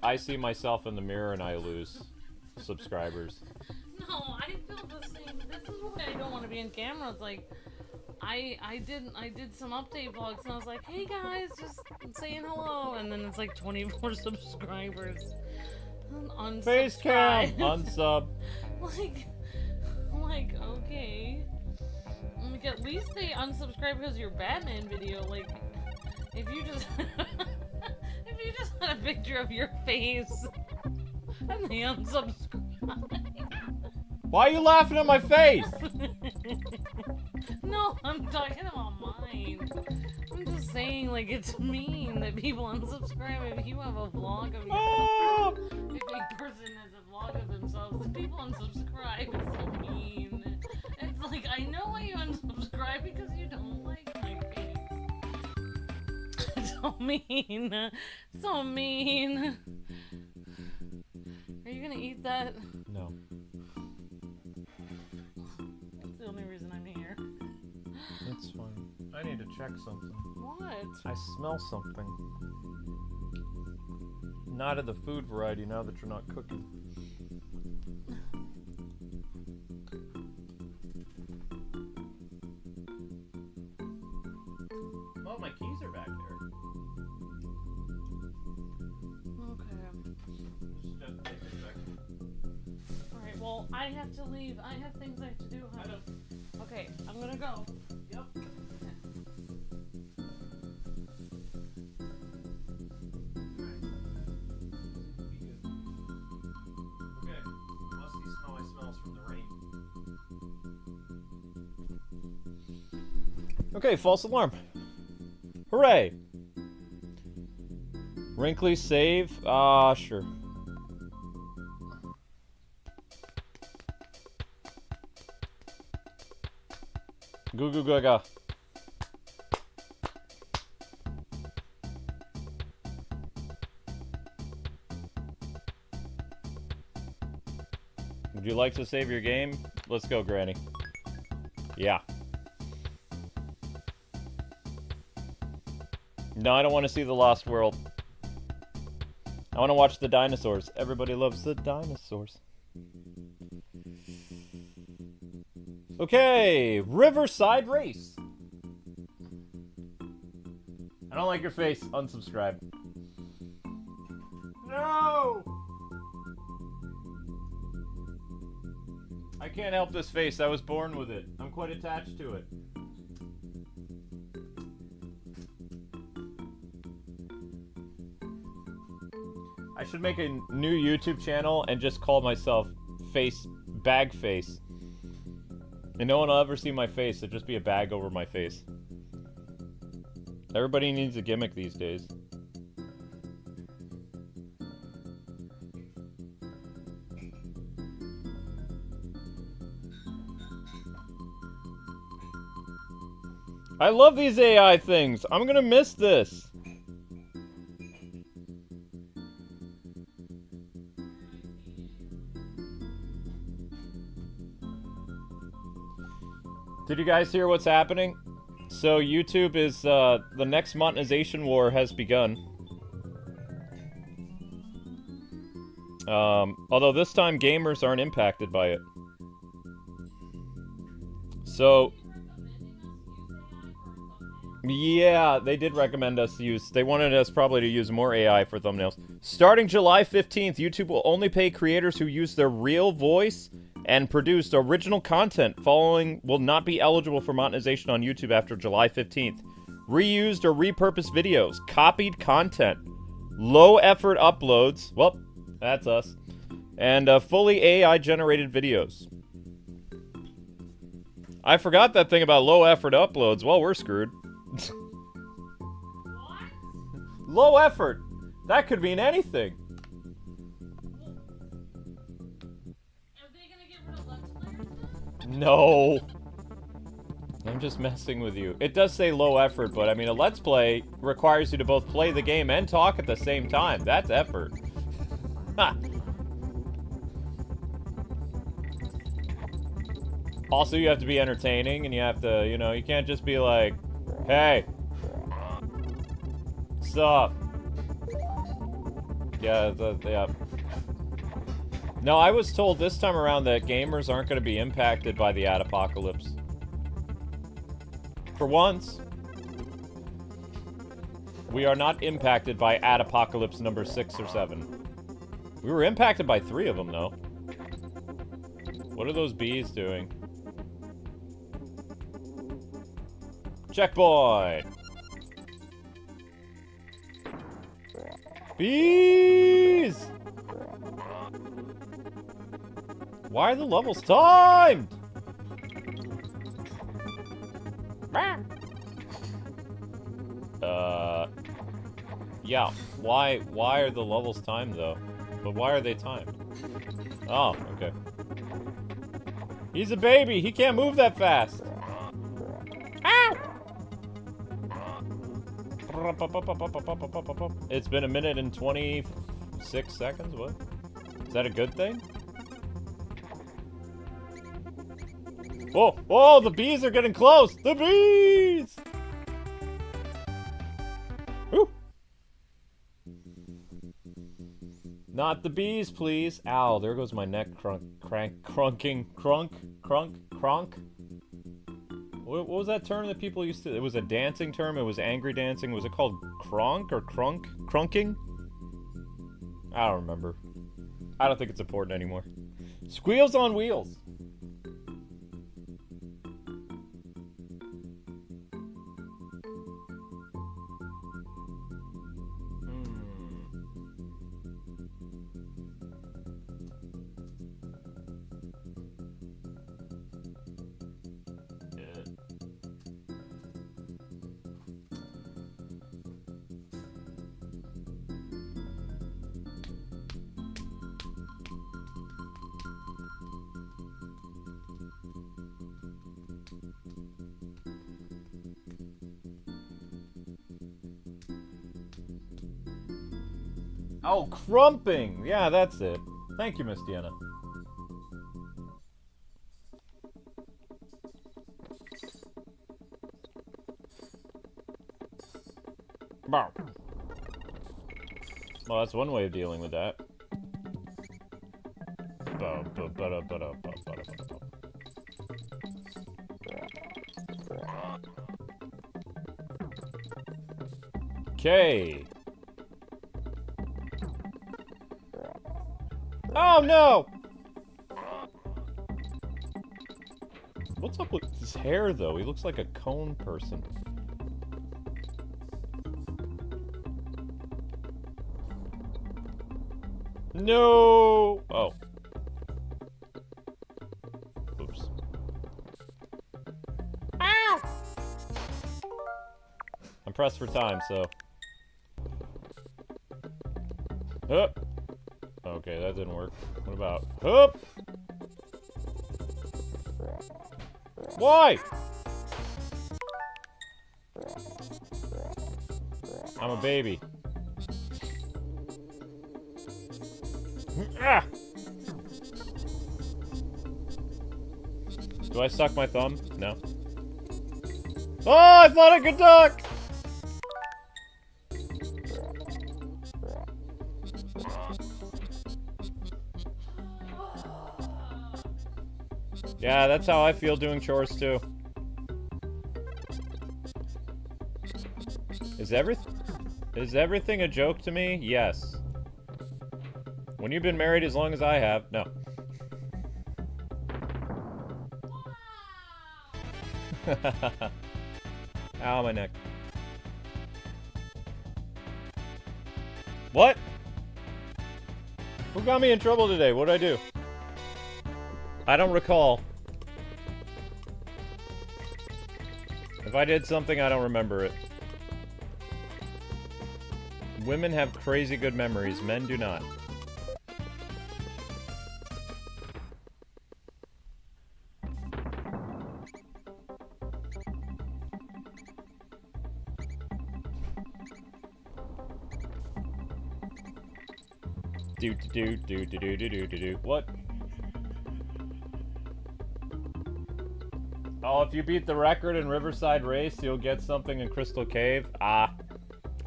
A: I see myself in the mirror and I lose subscribers.
B: No, I feel the same. This is why I don't want to be in camera. It's like I did some update vlogs and I was like, hey guys, just saying hello, and then it's like 24 subscribers. Unsubscribe.
A: Face cam, unsub.
B: like okay. Like at least they unsubscribe because of your Batman video. Like if you just if you just had a picture of your face and they unsubscribe.
A: Why are you laughing at my face?
B: No, I'm talking about mine. I'm just saying, like, it's mean that people unsubscribe if you have a vlog of yourself. If a person has a vlog of themselves, the people unsubscribe. It's so mean. It's like, I know why you unsubscribe, because you don't like my face. So mean. So mean. Are you gonna eat that?
A: No.
B: That's the only reason I'm here.
A: It's fine. I need to check something.
B: What?
A: I smell something. Not of the food variety now that you're not cooking. Oh, my keys are back there.
B: Okay.
A: Just have to take a second.
B: Alright, well, I have to leave. I have things I have to do, honey. Okay, I'm gonna go.
A: Yep. Okay. Musty smell I smells from the rain. Okay, false alarm. Hooray! Wrinkly save? Sure. Goo goo gaga. Would you like to save your game? Let's go, Granny. Yeah. No, I don't want to see the Lost World. I want to watch the dinosaurs. Everybody loves the dinosaurs. Okay, Riverside Race. I don't like your face. Unsubscribe. No! I can't help this face. I was born with it. I'm quite attached to it. I should make a new YouTube channel and just call myself Bag Face. And no one will ever see my face. It'll just be a bag over my face. Everybody needs a gimmick these days. I love these AI things. I'm gonna miss this. Did you guys hear what's happening? So YouTube is, the next monetization war has begun. Although this time gamers aren't impacted by it. So, yeah, they did recommend us to use, they wanted us probably to use more AI for thumbnails. Starting July 15th, YouTube will only pay creators who use their real voice and produced original content. Following will not be eligible for monetization on YouTube after July 15th. Reused or repurposed videos, copied content, low-effort uploads, well, that's us, and fully AI-generated videos. I forgot that thing about low-effort uploads. Well, we're screwed. Low effort. That could mean anything. No. I'm just messing with you. It does say low effort, but I mean, a Let's Play requires you to both play the game and talk at the same time. That's effort. Ha. Also, you have to be entertaining, and you have to, you know, you can't just be like, hey. Sup? Yeah, yeah. No, I was told this time around that gamers aren't going to be impacted by the ad-apocalypse. For once, we are not impacted by ad-apocalypse number 6 or 7. We were impacted by 3 of them, though. What are those bees doing? Checkpoint! Bees! Why are the levels timed? Yeah. Why are the levels timed, though? But why are they timed? Oh, okay. He's a baby! He can't move that fast! It's been 1 minute and 26 seconds? What? Is that a good thing? Oh! Oh! The bees are getting close! The bees! Woo! Not the bees, please. Ow, there goes my neck crunking. What was that term that people used to... It was a dancing term. It was angry dancing. Was it called cronk or crunking? I don't remember. I don't think it's important anymore. Squeals on wheels. Oh, crumping! Yeah, that's it. Thank you, Miss Deanna. Well, that's one way of dealing with that. Okay. Oh no! What's up with his hair though? He looks like a cone person. No! Oh. Oops. Ow! I'm pressed for time, so. Hup! Okay, that didn't work. What about hup? Why? I'm a baby. Ah! Do I suck my thumb? No. Oh, I thought I could duck! Yeah, that's how I feel doing chores too. Is everything a joke to me? Yes. When you've been married as long as I have, no. Ow, my neck. What? Who got me in trouble today? What'd I do? I don't recall. If I did something, I don't remember it. Women have crazy good memories. Men do not. Do. What? Oh, if you beat the record in Riverside Race, you'll get something in Crystal Cave. Ah.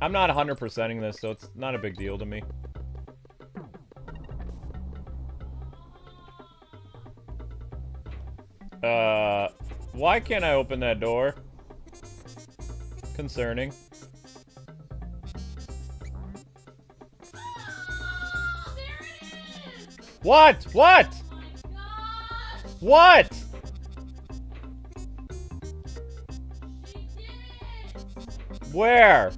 A: I'm not 100%ing this, so it's not a big deal to me. Why can't I open that door? Concerning. What? What? What? Where?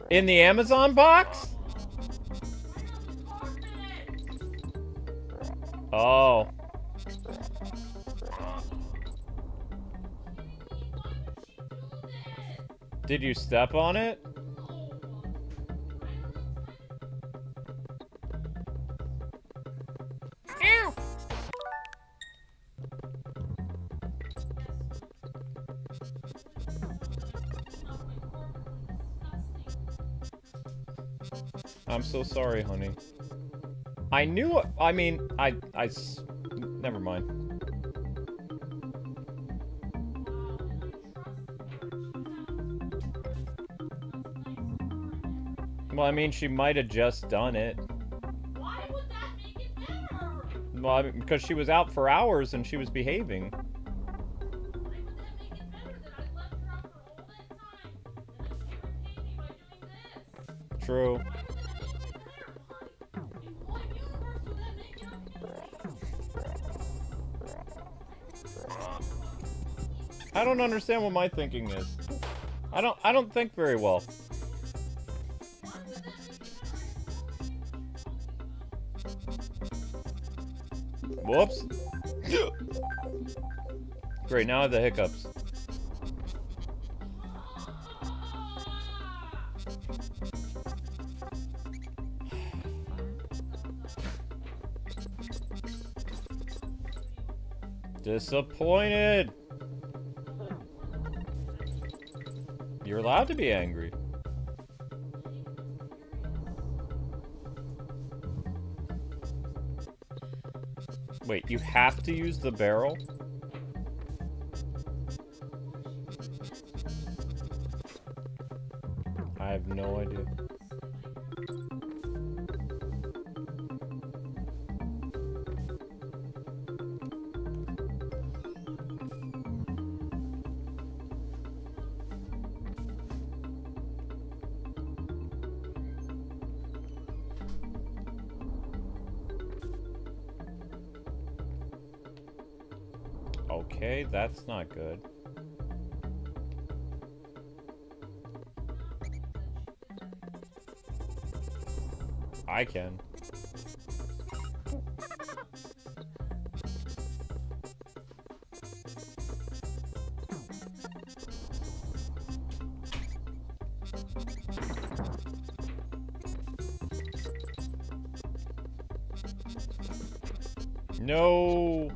A: In the Amazon box? Oh. Did you step on it? Ow! I'm so sorry, honey. I knew, I mean, never mind. Well, I mean, she might have just done it.
B: Why would that make it better?
A: Well, I mean, because she was out for hours and she was behaving.
B: Why would that make it better that I left her out for all that time and then she repaid me by doing this?
A: True.
B: Why would that make it better? Why? In what universe would that make it okay?
A: I don't understand what my thinking is. I don't think very well. Whoops. Great, now I have the hiccups. Disappointed. You're allowed to be angry. Wait, you have to use the barrel? have no idea. Okay, that's not good. I can. No.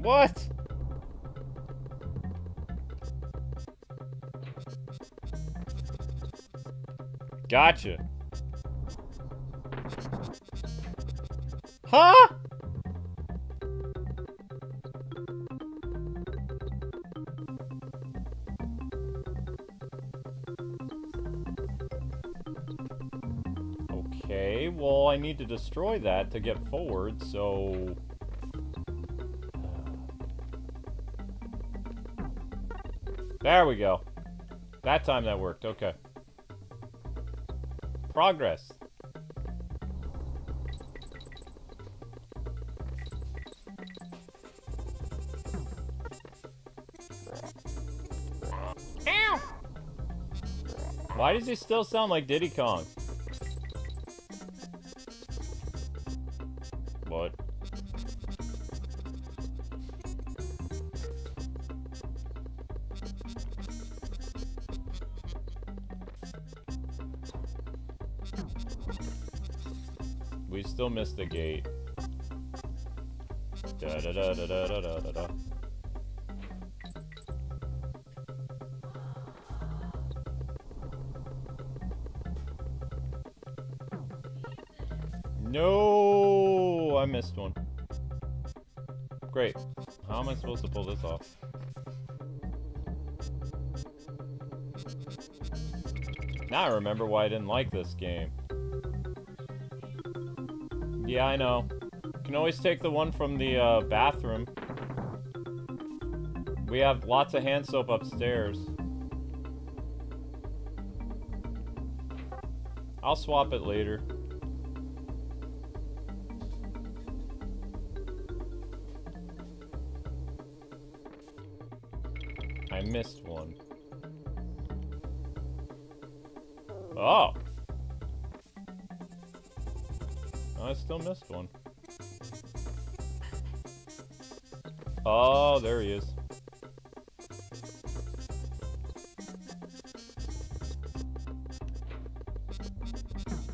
A: What? Gotcha. Huh? Okay, well, I need to destroy that to get forward, so... There we go. That time that worked, okay. Progress. Ow! Why does he still sound like Diddy Kong? What? We still missed the gate. Da da da da da da da da. No, I missed one. Great. How am I supposed to pull this off? Now I remember why I didn't like this game. Yeah, I know. You can always take the one from the bathroom. We have lots of hand soap upstairs. I'll swap it later. I missed one. Oh! I still missed one. Oh, there he is.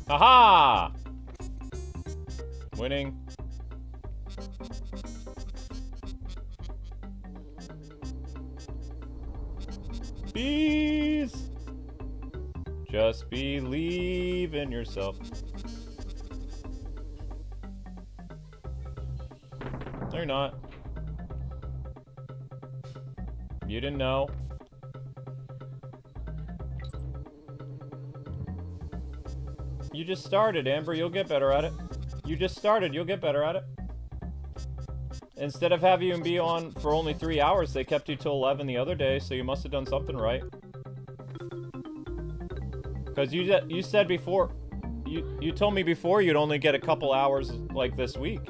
A: Aha! Winning. Bees! Just believe in yourself. No, you're not. You didn't know. You just started, Amber. You'll get better at it. You just started. You'll get better at it. Instead of having you be on for only 3 hours, they kept you till 11 the other day, so you must have done something right. Because you said before, you told me before you'd only get a couple hours like this week.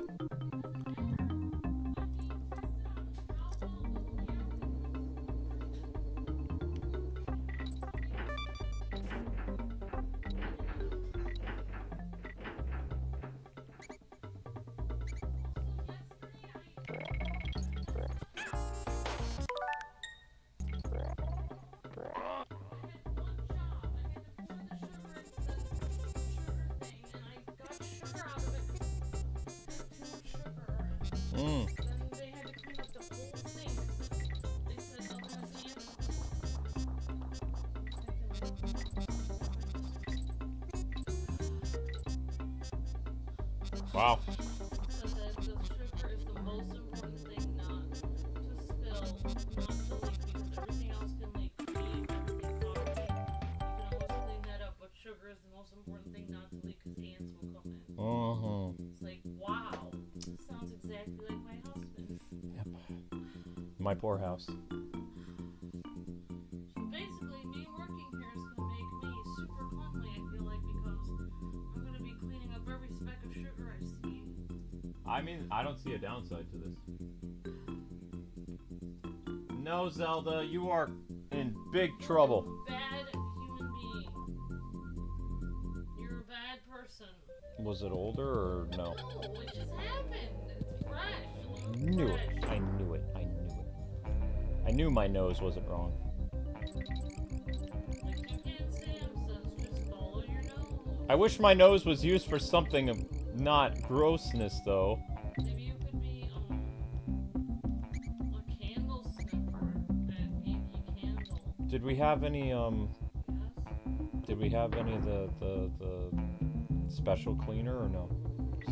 A: Wow.
B: So that the sugar is the most important thing not to spill, not to leak, because everything else can leak. Meat, everything, coffee, you can always clean that up, but sugar is the most important thing not to leak because ants will come in. It's like, wow, this sounds exactly like my husband.
A: Yep. My poor house.
B: So basically, me working here is going to make me super cleanly, I feel like, because I'm going to be cleaning up every speck of sugar I see.
A: I mean, I don't see a downside to this. No, Zelda, you are in big trouble.
B: You're a bad human being. You're a bad person.
A: Was it older or no?
B: No, it just happened. It's fresh.
A: I knew it. I knew it. I knew it. I knew my nose wasn't wrong.
B: Like Toucan Sam says, just follow your nose.
A: I wish my nose was used for something of not grossness, though.
B: Maybe you could be a candle sniffer at Yankee Candle.
A: Did we have any
B: Yes?
A: Did we have any of the special cleaner or no?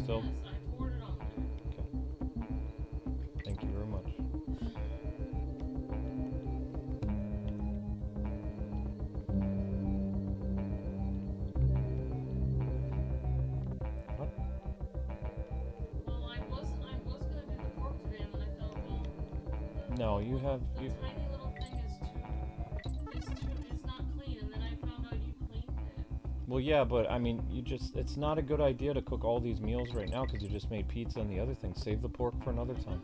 A: Still?
B: Yes, I poured it on there.
A: Okay. Thank you very much. What?
B: Well, I was gonna do the pork today, and then I thought, well,
A: No, you have
B: the
A: you.
B: tiny little thing is not clean, and then I found out you cleaned it.
A: Well, yeah, but I mean, it's not a good idea to cook all these meals right now because you just made pizza and the other thing. Save the pork for another time.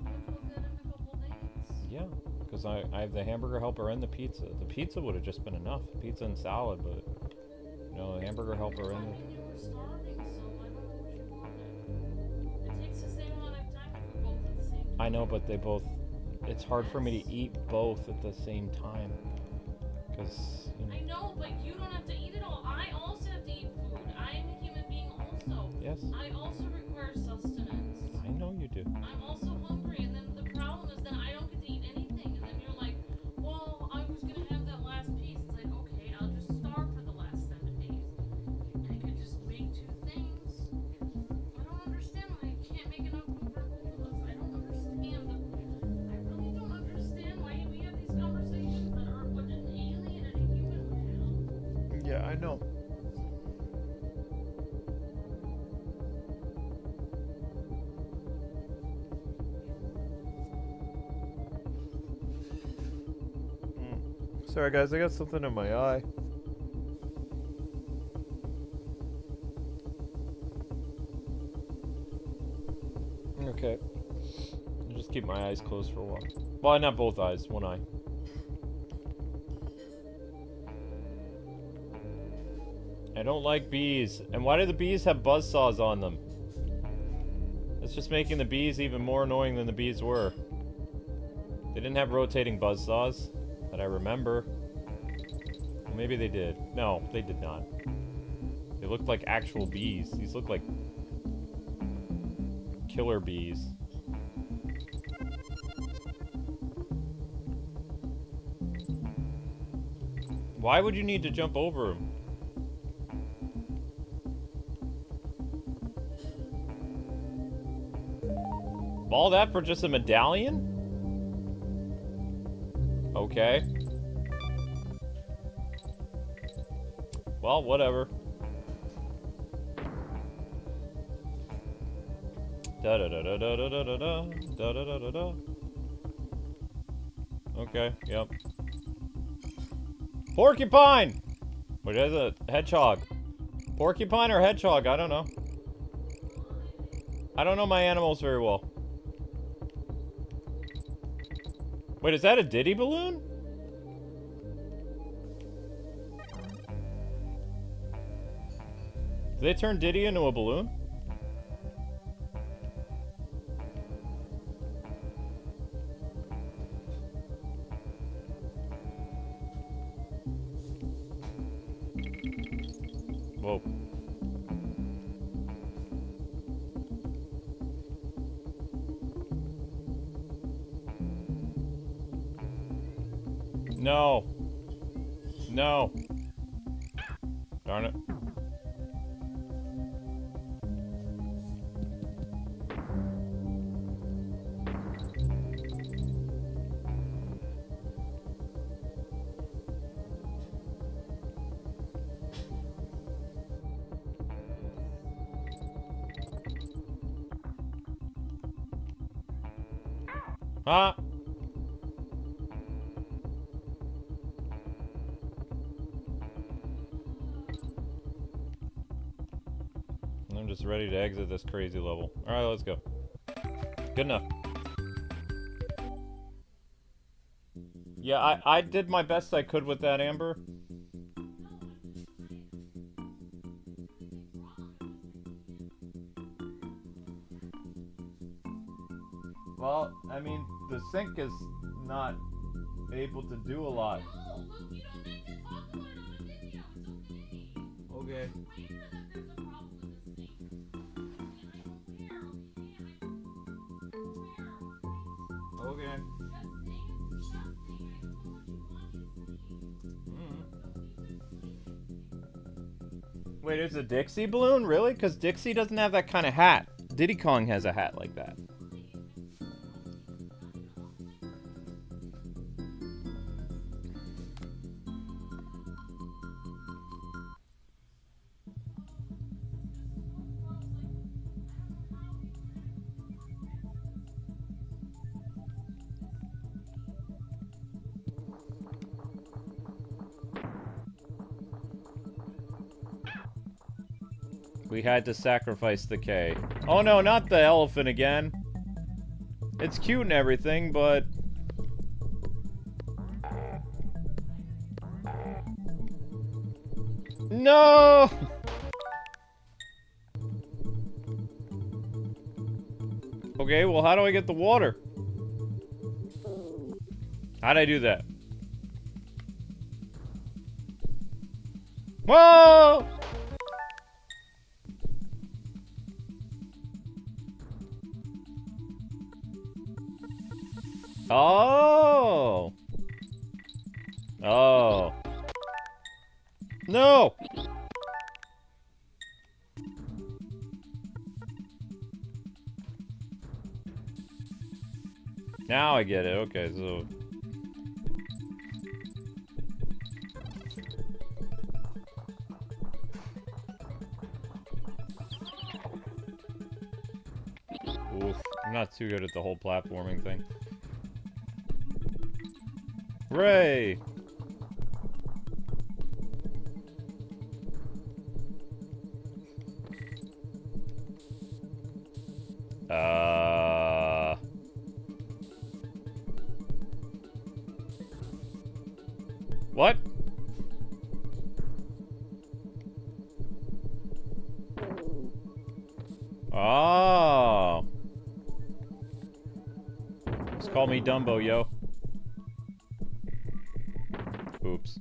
B: We'll cook that in a couple days.
A: Yeah, because I have the hamburger helper and the pizza. The pizza would have just been enough. Pizza and salad, but the hamburger helper
B: I
A: and
B: mean, you were starving, so I don't know what you wanted. It takes the same amount of time to cook both at the same time.
A: I know, but they both. It's hard for me to eat both at the same time, because
B: I know, but you don't have to eat it all. I also have to eat food. I am a human being also.
A: Yes,
B: I also require sustenance.
A: I know you do.
B: I'm also hungry, and then the problem is then I don't get to eat anything. And then you're like, well, I was gonna have that last piece. It's like, okay, I'll just starve for the last 7 days. I could just make 2 things. I don't understand why I can't make enough food for both of us. I don't understand. I really don't understand why we have these conversations that are what an alien and a human would have.
A: Yeah, I know. Sorry guys, I got something in my eye. Okay. I'll just keep my eyes closed for a while. Well, not both eyes, one eye. I don't like bees. And why do the bees have buzzsaws on them? It's just making the bees even more annoying than the bees were. They didn't have rotating buzzsaws that I remember. Well, maybe they did. No, they did not. They looked like actual bees. These look like killer bees. Why would you need to jump over them? All that for just a medallion? Okay. Well, whatever. Da da da da da da da da da da da da da. Okay, yep. Porcupine! What is it? Hedgehog. Porcupine or hedgehog? I don't know. I don't know my animals very well. Wait, is that a Diddy balloon? Did they turn Diddy into a balloon? Whoa. No. No. Darn it. Huh? I'm just ready to exit this crazy level. Alright, let's go. Good enough. Yeah, I did my best I could with that, Amber. Well, I mean, the sink is not able to do a lot. Okay. Okay. Wait, it's a Dixie balloon? Really? Because Dixie doesn't have that kind of hat. Diddy Kong has a hat like that. We had to sacrifice the K. Oh no, not the elephant again. It's cute and everything, but... No! Okay, well how do I get the water? How'd I do that? Whoa! Oh! Oh. No! Now I get it. Okay, so... Oof. I'm not too good at the whole platforming thing. Hooray! What? Oh. Just call me Dumbo, yo. Oops.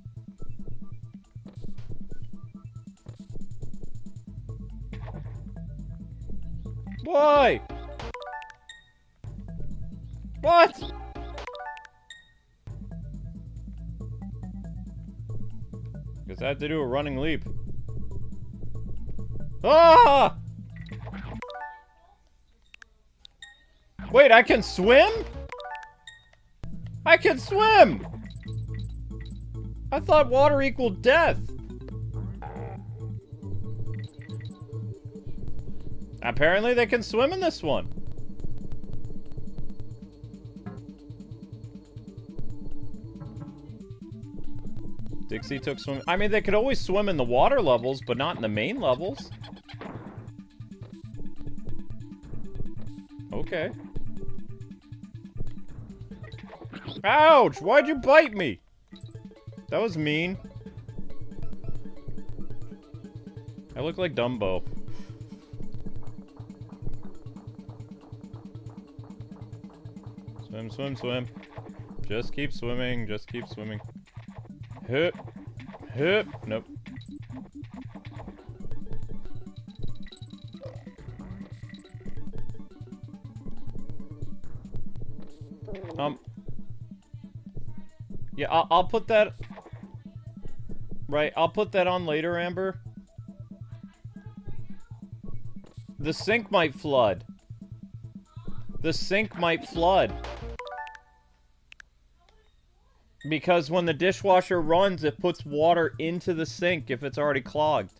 A: Why? What? Guess I had to do a running leap. Ah! Wait, I can swim? I can swim! I thought water equaled death. Apparently they can swim in this one. Dixie took swim. I mean, they could always swim in the water levels, but not in the main levels. Okay. Ouch! Why'd you bite me? That was mean. I look like Dumbo. Swim, swim, swim. Just keep swimming, just keep swimming. Hup. Hup. Nope. Yeah, I'll put that... Right, I'll put that on later, Amber. The sink might flood. The sink might flood. Because when the dishwasher runs, it puts water into the sink if it's already clogged.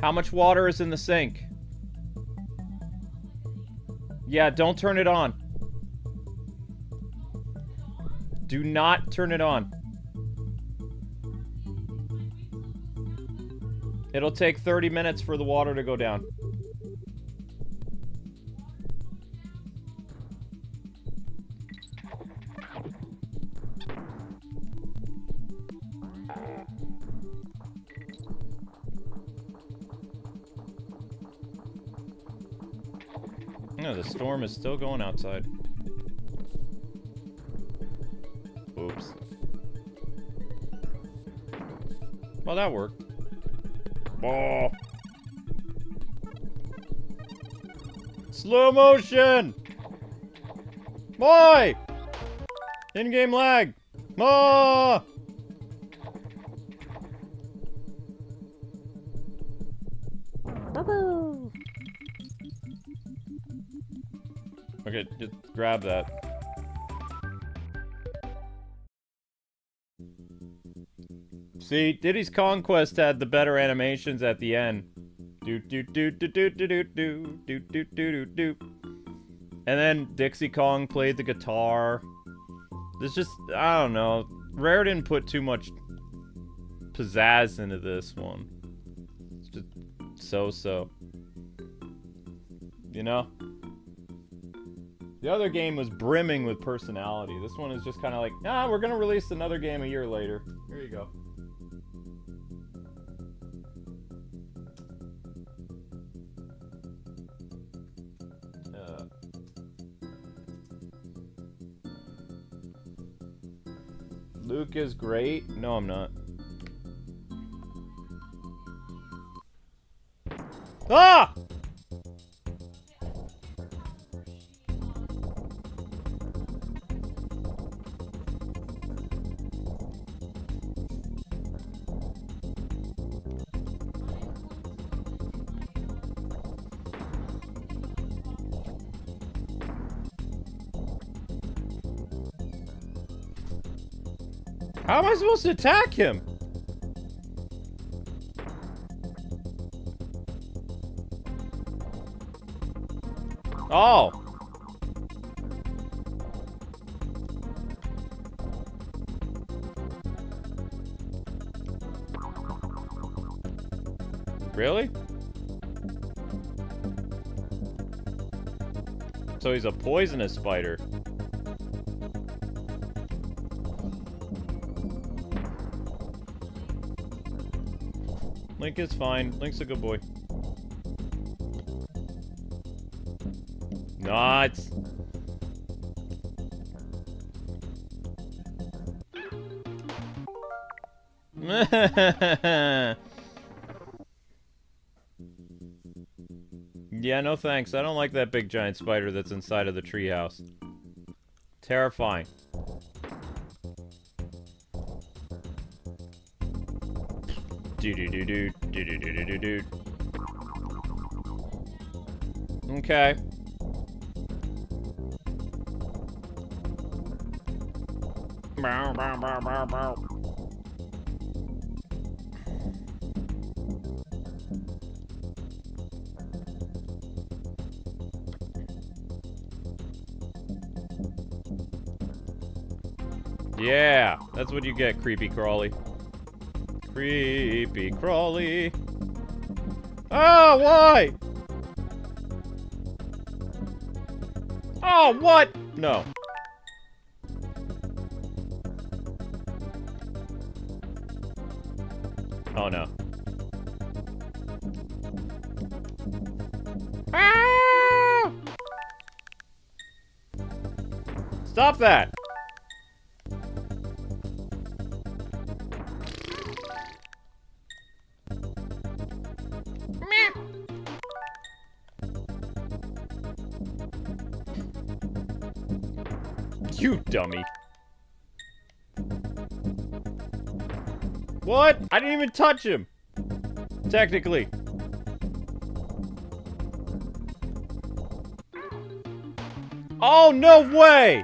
A: How much water is in the sink? Yeah, don't turn it on. Do not turn it on. It'll take 30 minutes for the water to go down. No, the storm is still going outside. Oops. Well, that worked. Oh. Slow motion! Why? In-game lag! Ah! Okay, just grab that. See, Diddy's Conquest had the better animations at the end. Do do do do do do do do do do do do. And then Dixie Kong played the guitar. There's just, I don't know. Rare didn't put too much pizzazz into this one. It's just so-so. You know? The other game was brimming with personality. This one is just kind of like, ah, we're gonna release another game a year later. Here you go. Luke is great. No, I'm not. Ah! How am I supposed to attack him? Oh. Really? So he's a poisonous spider. Link is fine. Link's a good boy. Nuts. Yeah, no thanks. I don't like that big giant spider that's inside of the treehouse. Terrifying. Do-do-do-do, do-do-do-do-do-do. Okay. Bow, bow, bow, bow, bow. Yeah, that's what you get, creepy crawly. Creepy crawly. Oh, why? Oh, what? No. Oh, no. Ah! Stop that. You dummy. What? I didn't even touch him. Technically. Oh, no way!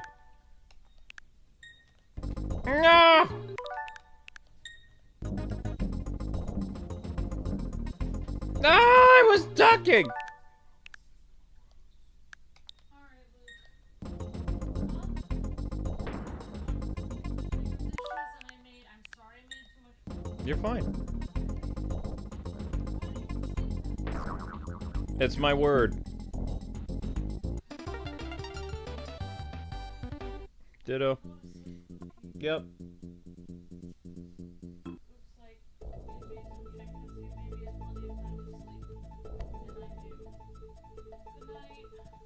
A: No! Ah, I was ducking! You're fine. It's my word. Ditto. Yep.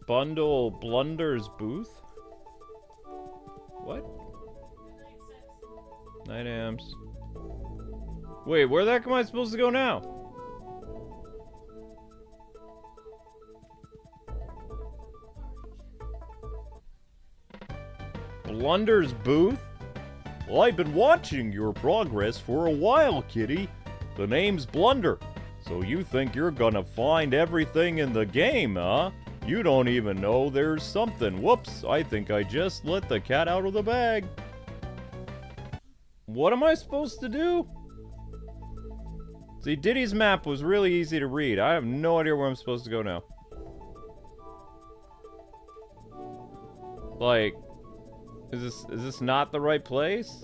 A: Bundle Blunder's booth? What? Night amps. Wait, where the heck am I supposed to go now? Blunder's booth? Well, I've been watching your progress for a while, kitty. The name's Blunder. So you think you're gonna find everything in the game, huh? You don't even know there's something. Whoops, I think I just let the cat out of the bag. What am I supposed to do? See, Diddy's map was really easy to read. I have no idea where I'm supposed to go now. Like, is this not the right place?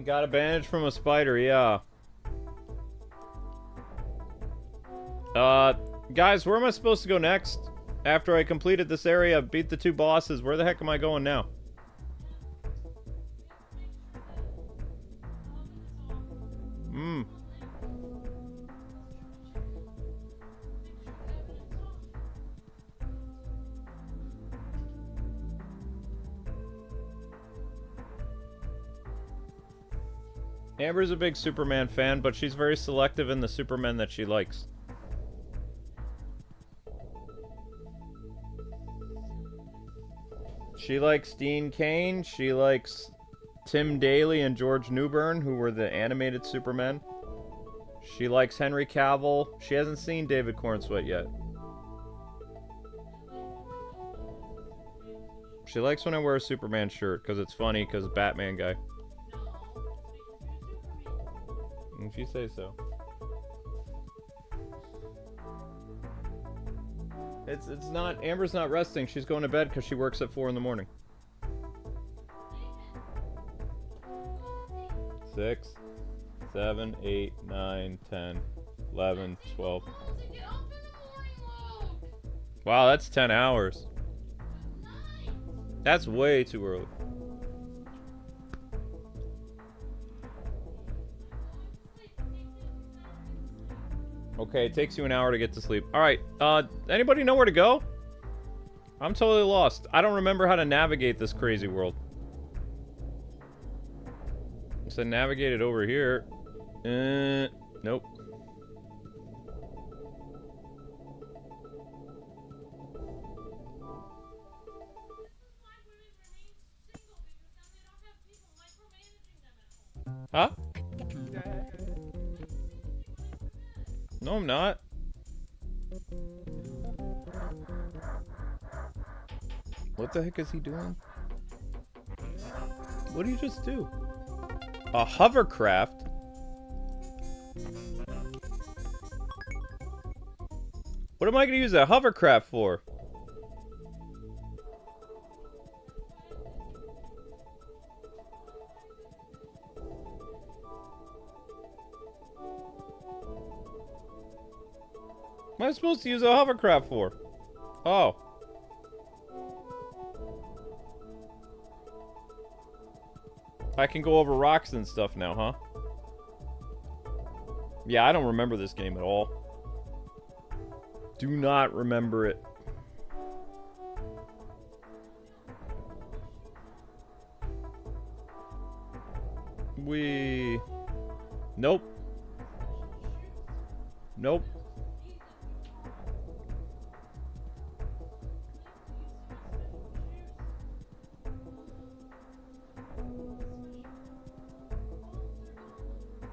A: Got a bandage from a spider, yeah. Guys, where am I supposed to go next? After I completed this area, beat the 2 bosses, where the heck am I going now? Amber's a big Superman fan, but she's very selective in the Supermen that she likes. She likes Dean Cain, she likes Tim Daly and George Newbern, who were the animated Supermen. She likes Henry Cavill. She hasn't seen David Cornsweet yet. She likes when I wear a Superman shirt, because it's funny, because Batman guy. If you say so. It's not, Amber's not resting. She's going to bed because she works at 4 in the morning. 6, 7, 8, 9, 10, 11, 12. Wow, that's 10 hours. That's way too early. Okay, it takes you an hour to get to sleep. Alright, anybody know where to go? I'm totally lost. I don't remember how to navigate this crazy world. So navigate it over here. Nope. Huh? No, I'm not. What the heck is he doing? What did you just do? A hovercraft? What am I gonna use a hovercraft for? What am I supposed to use a hovercraft for? Oh. I can go over rocks and stuff now, huh? Yeah, I don't remember this game at all. Do not remember it. We. Nope. Nope.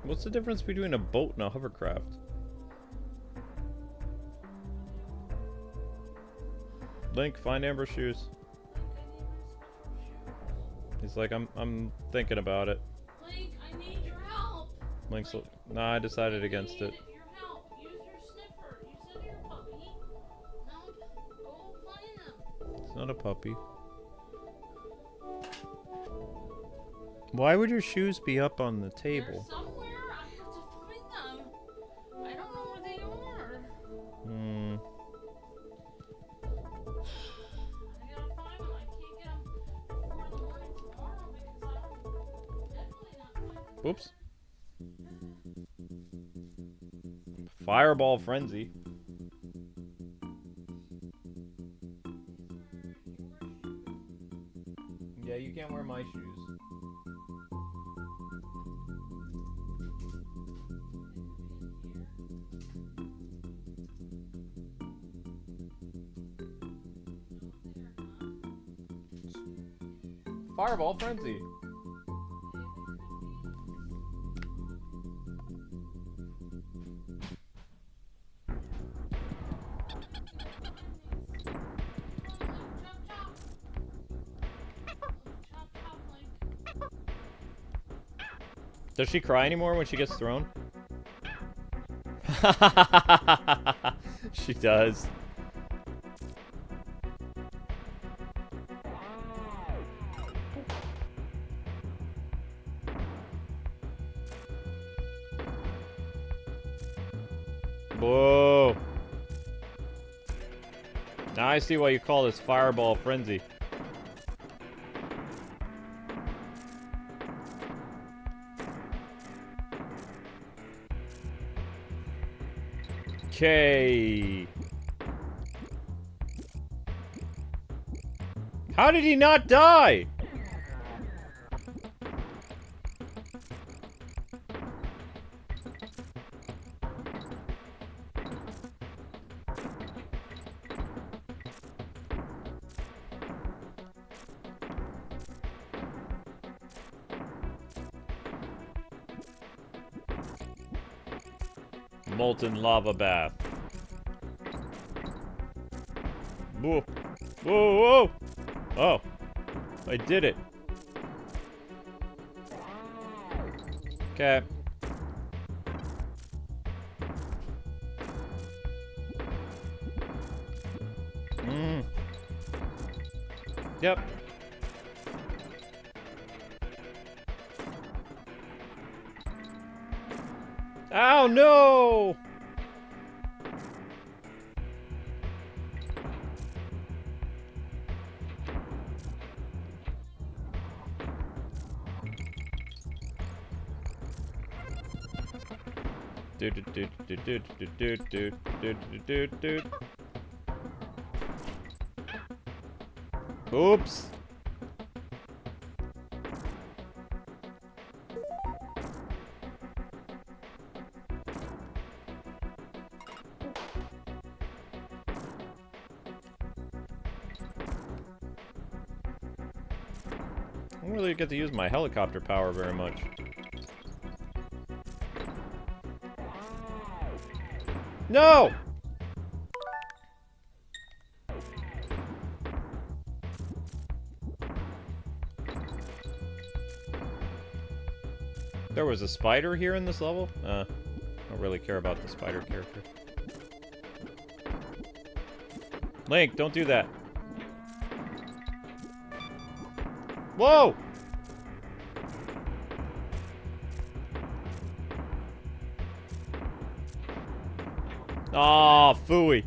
A: What's the difference between a boat and a hovercraft? Link, find Amber shoes. He's like, I'm thinking about it.
B: Link, I need your help.
A: Link's like, nah, I decided against it.
B: Your help. Use your sniffer. You said you're a puppy. No, go find them.
A: It's not a puppy. Why would your shoes be up on the table?
B: They're somewhere. I have to find them. I don't know where they are.
A: Hmm.
B: I gotta find them. I can't get them before the morning tomorrow because I'm definitely not finding them.
A: Whoops. Fireball frenzy. Yeah, you can't wear my shoes. Fireball frenzy. Does she cry anymore when she gets thrown? She does. Whoa. Now I see why you call this Fireball Frenzy. Okay. How did he not die? Molten lava bath. Whoa. Whoa, whoa. Oh. I did it. Okay. Yep. Oh no! Oops. I don't really get to use my helicopter power very much. No! There was a spider here in this level? I don't really care about the spider character. Link, don't do that. Whoa! Aw, phooey.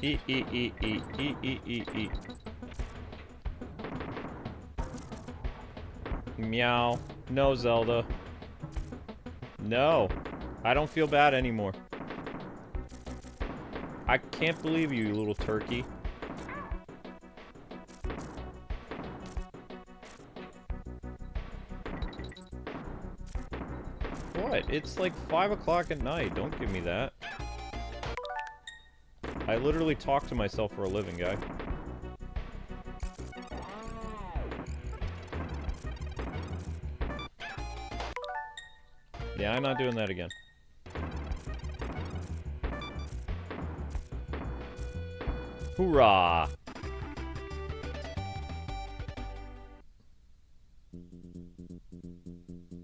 A: Eat. Meow. No, Zelda. No. I don't feel bad anymore. I can't believe you, you little turkey. What? It's like 5 o'clock at night. Don't give me that. I literally talk to myself for a living, guy. Yeah, I'm not doing that again. Hoorah!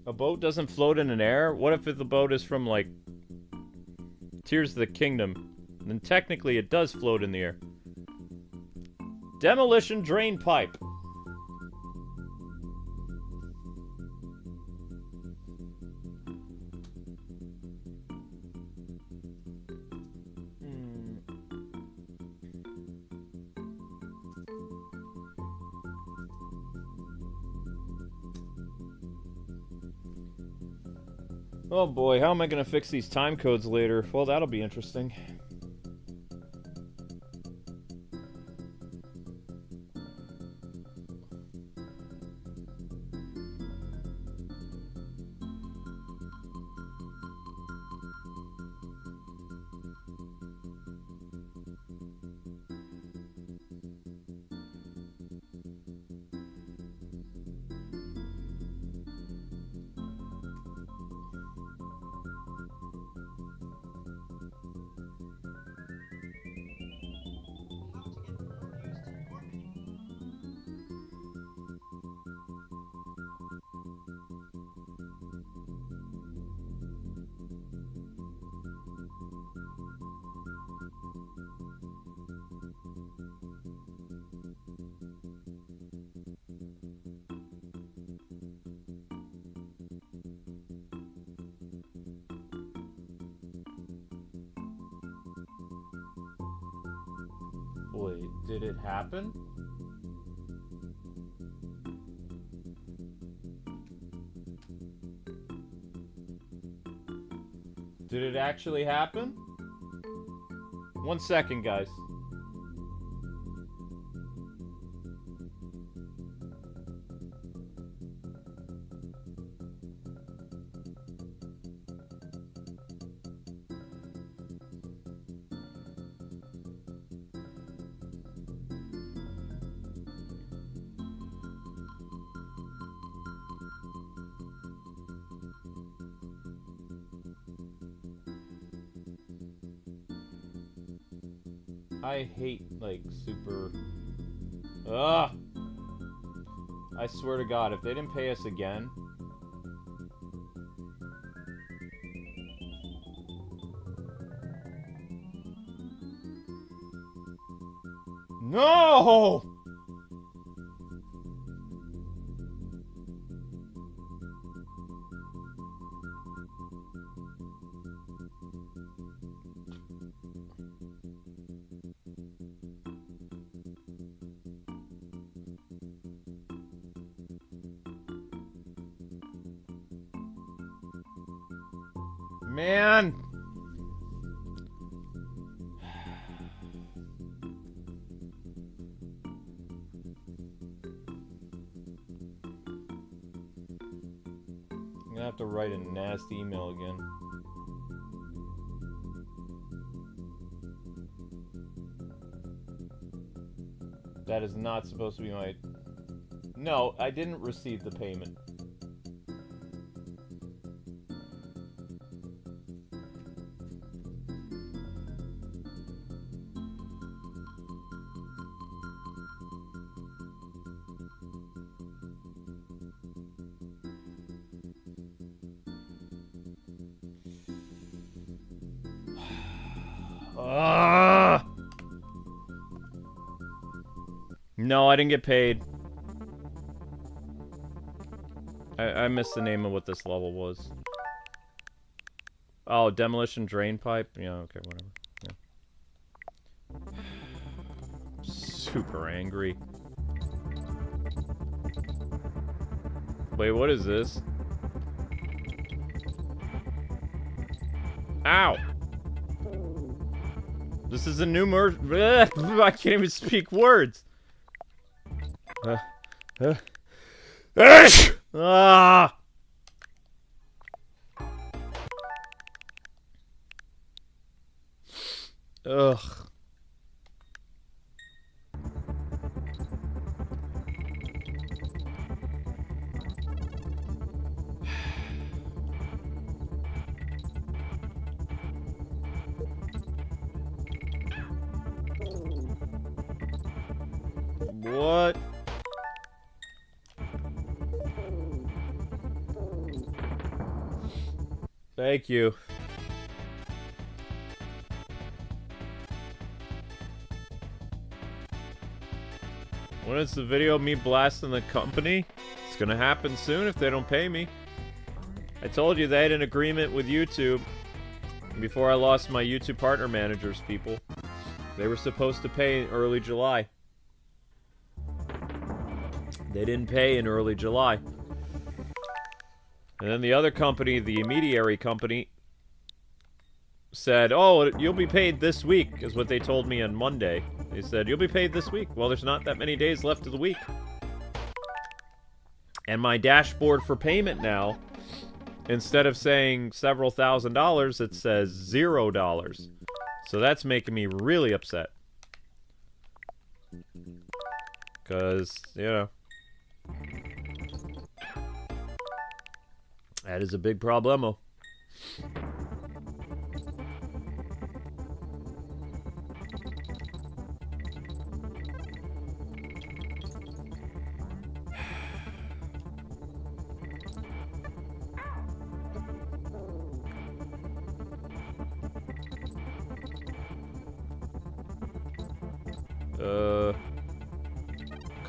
A: A boat doesn't float in an air? What if the boat is from, like, Tears of the Kingdom? Then technically it does float in the air. Demolition drain pipe. Oh boy, how am I gonna fix these time codes later? Well, that'll be interesting. Wait, did it happen? Did it actually happen? 1 second, guys. I hate, like, super... Ugh! I swear to God, if they didn't pay us again... No! Man! I'm gonna have to write a nasty email again. That is not supposed to be my... No, I didn't receive the payment. No, I didn't get paid. I missed the name of what this level was. Oh, Demolition Drain Pipe? Yeah, okay, whatever. Yeah. Super angry. Wait, what is this? Ow! This is a new I can't even speak words! Ah! Ugh. What? Thank you. When is the video of me blasting the company? It's gonna happen soon if they don't pay me. I told you they had an agreement with YouTube before I lost my YouTube partner managers, people. They were supposed to pay in early July. They didn't pay in early July. And then the other company, the intermediary company, said, oh, you'll be paid this week, is what they told me on Monday. They said, you'll be paid this week. Well, there's not that many days left of the week. And my dashboard for payment now, instead of saying several $1,000s, it says $0. So that's making me really upset. Because, you know, that is a big problemo.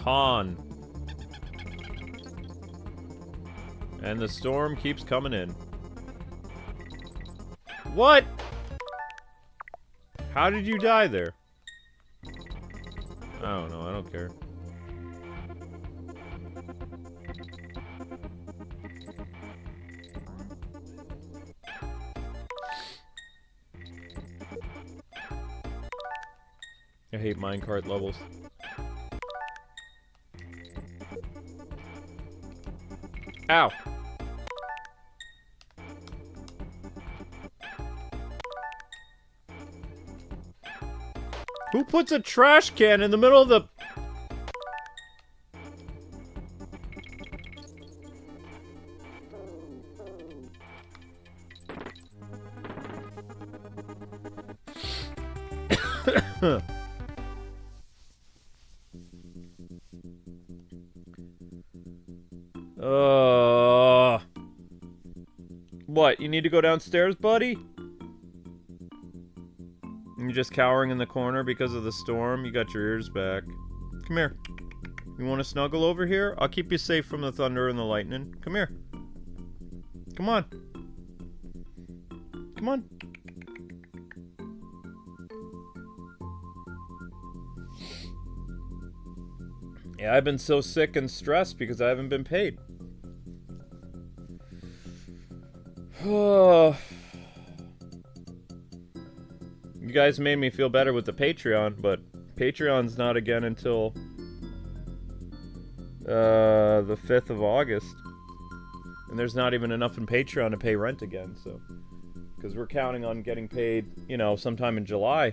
A: Con. And the storm keeps coming in. What? How did you die there? I don't know, I don't care. I hate minecart levels. Ow! Who puts a trash can in the middle of the... What? You need to go downstairs, buddy? You're just cowering in the corner because of the storm? You got your ears back. Come here. You want to snuggle over here? I'll keep you safe from the thunder and the lightning. Come here. Come on. Come on. Yeah, I've been so sick and stressed because I haven't been paid. You guys made me feel better with the Patreon, but Patreon's not again until the 5th of August. And there's not even enough in Patreon to pay rent again, so... Because we're counting on getting paid, you know, sometime in July.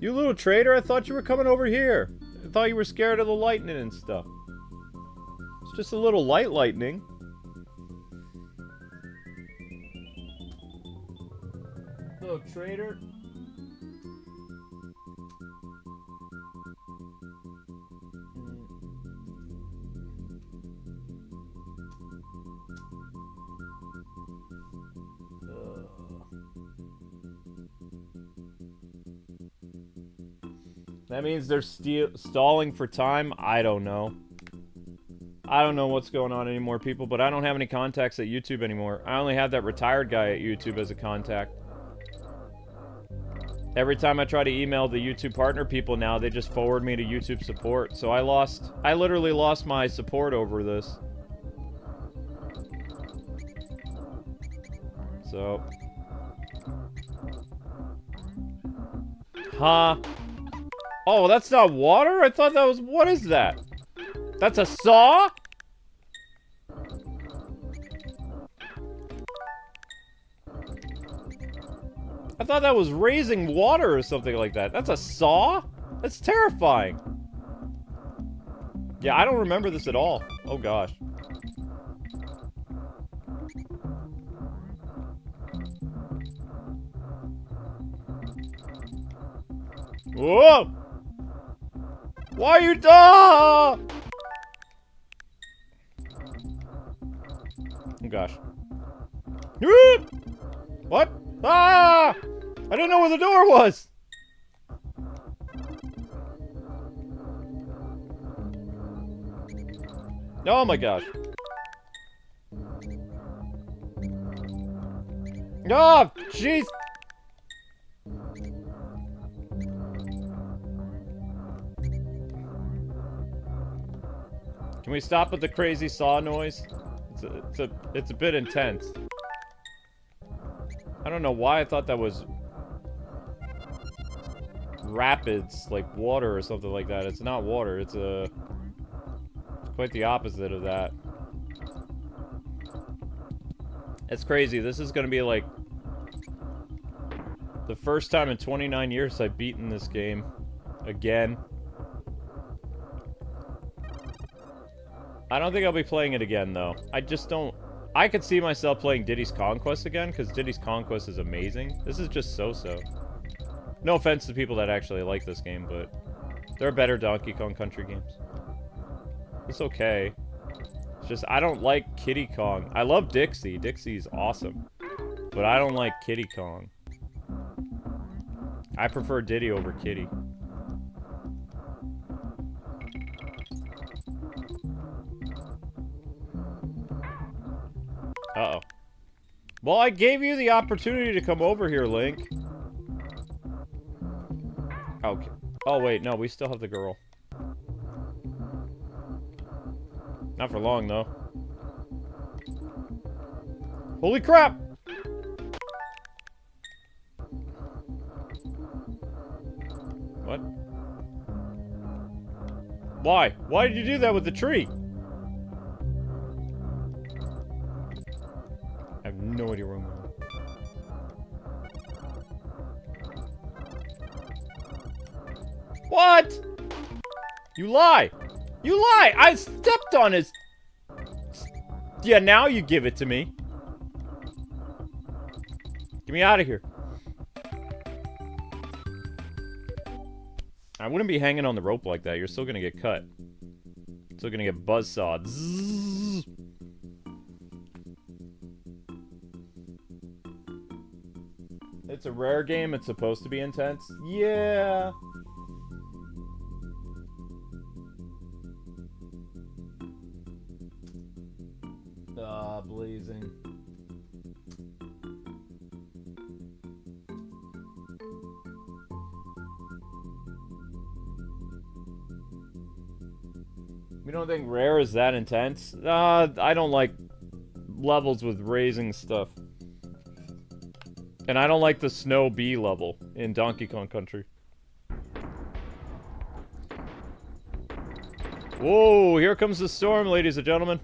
A: You little traitor, I thought you were coming over here. I thought you were scared of the lightning and stuff. It's just a little light lightning. Little traitor. That means they're stalling for time? I don't know. I don't know what's going on anymore, people, but I don't have any contacts at YouTube anymore. I only have that retired guy at YouTube as a contact. Every time I try to email the YouTube partner people now, they just forward me to YouTube support. So I literally lost my support over this. So. Huh? Oh, that's not water? I thought that was... What is that? That's a saw? I thought that was raising water or something like that. That's a saw? That's terrifying. Yeah, I don't remember this at all. Oh gosh. Whoa! Why you Oh gosh. What? Ah! I didn't know where the door was! Oh my gosh. Oh, jeez! Can we stop with the crazy saw noise? It's a bit intense. I don't know why I thought that was rapids, like water or something like that. It's not water, it's quite the opposite of that. It's crazy. This is gonna be like the first time in 29 years I've beaten this game again. I don't think I'll be playing it again, though. I just don't... I could see myself playing Diddy's Conquest again, because Diddy's Conquest is amazing. This is just so-so. No offense to people that actually like this game, but there are better Donkey Kong Country games. It's okay. It's just, I don't like Kiddy Kong. I love Dixie. Dixie's awesome. But I don't like Kiddy Kong. I prefer Diddy over Kiddy. Uh-oh. Well, I gave you the opportunity to come over here, Link. Okay. Oh, wait, no, we still have the girl. Not for long, though. Holy crap! What? Why? Why did you do that with the tree? I have no idea where I'm going. What? You lie! You lie! I stepped on his... Yeah, now you give it to me. Get me out of here. I wouldn't be hanging on the rope like that. You're still gonna get cut. Still gonna get buzzsawed. Zzz. It's a rare game. It's supposed to be intense. Yeah. Blazing. We don't think rare is that intense? I don't like levels with raising stuff. And I don't like the Snow Bee level in Donkey Kong Country. Whoa, here comes the storm, ladies and gentlemen.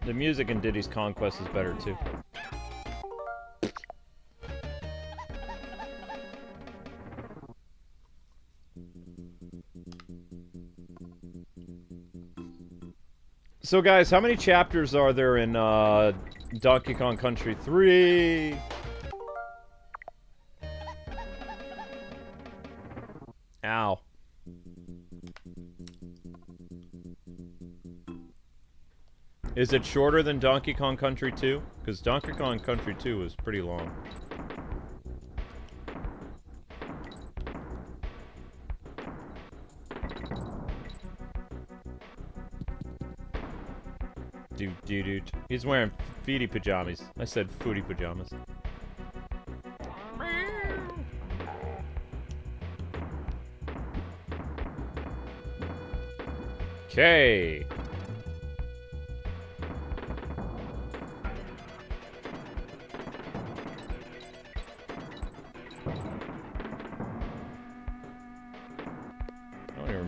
A: The music in Diddy's Conquest is better too. So guys, how many chapters are there in Donkey Kong Country 3? Ow. Is it shorter than Donkey Kong Country 2? Because Donkey Kong Country 2 was pretty long. Dude. He's wearing feety pajamas. I said footy pajamas. Okay.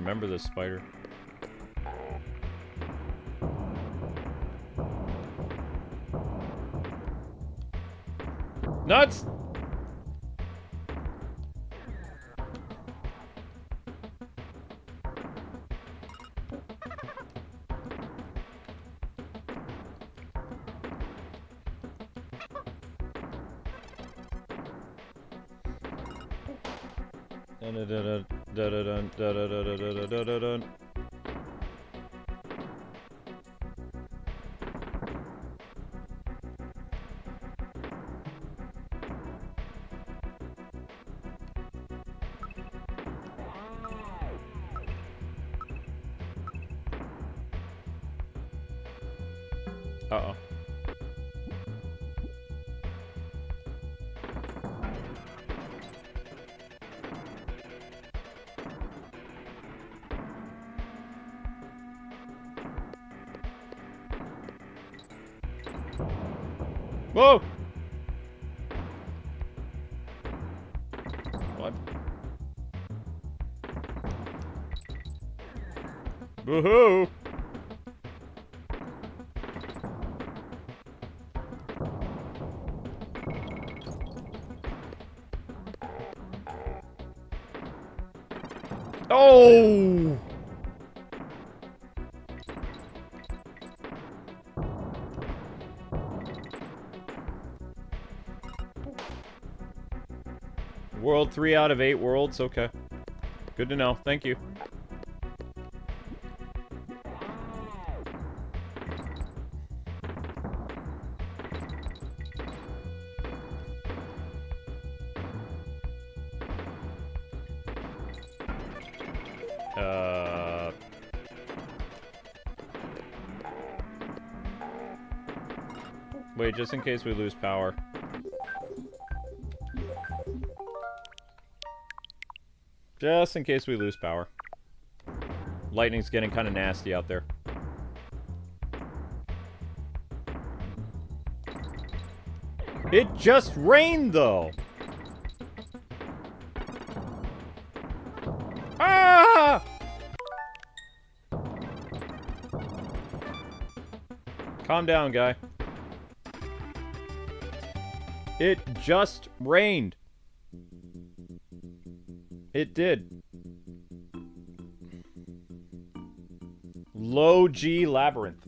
A: remember this spider. Nuts! Uh-oh. Whoa! What? Woohoo! Oh! World 3 out of 8 worlds, okay. Good to know, thank you. Wait, just in case we lose power. Just in case we lose power. Lightning's getting kind of nasty out there. It just rained, though! Ah! Calm down, guy. It just rained. It did. Low G Labyrinth.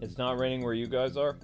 A: It's not raining where you guys are?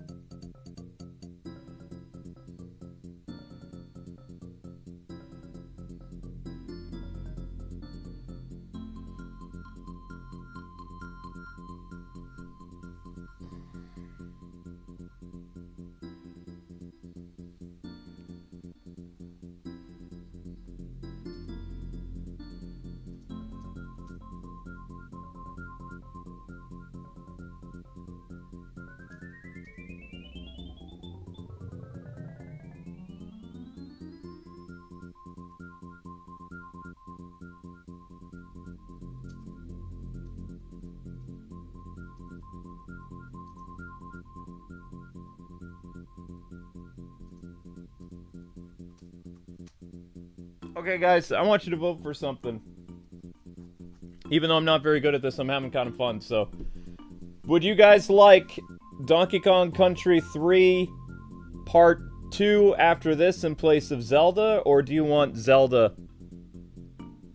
A: Okay, guys, I want you to vote for something. Even though I'm not very good at this, I'm having kind of fun, so... Would you guys like Donkey Kong Country 3 Part 2 after this in place of Zelda? Or do you want Zelda,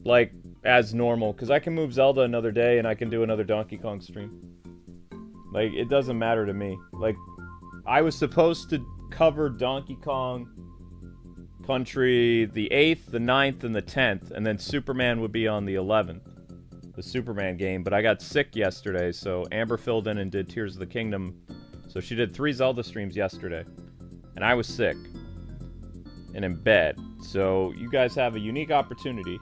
A: like, as normal? Because I can move Zelda another day and I can do another Donkey Kong stream. Like, it doesn't matter to me. Like, I was supposed to cover Donkey Kong Country the 8th, the 9th, and the 10th, and then Superman would be on the 11th. The Superman game, but I got sick yesterday, so Amber filled in and did Tears of the Kingdom. So she did 3 Zelda streams yesterday. And I was sick. And in bed. So you guys have a unique opportunity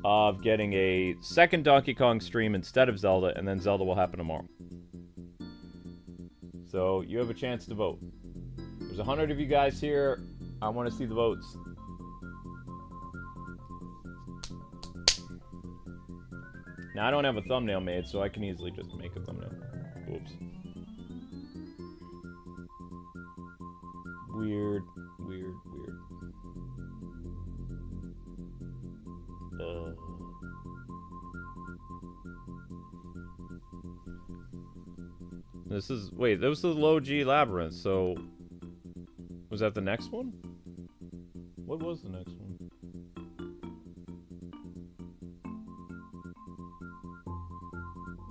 A: of getting a second Donkey Kong stream instead of Zelda, and then Zelda will happen tomorrow. So, you have a chance to vote. There's 100 of you guys here. I want to see the votes. Now, I don't have a thumbnail made, so I can easily just make a thumbnail. Oops. Weird, weird, weird. This is... Wait, that was the low G Labyrinth, so... Was that the next one? What was the next one?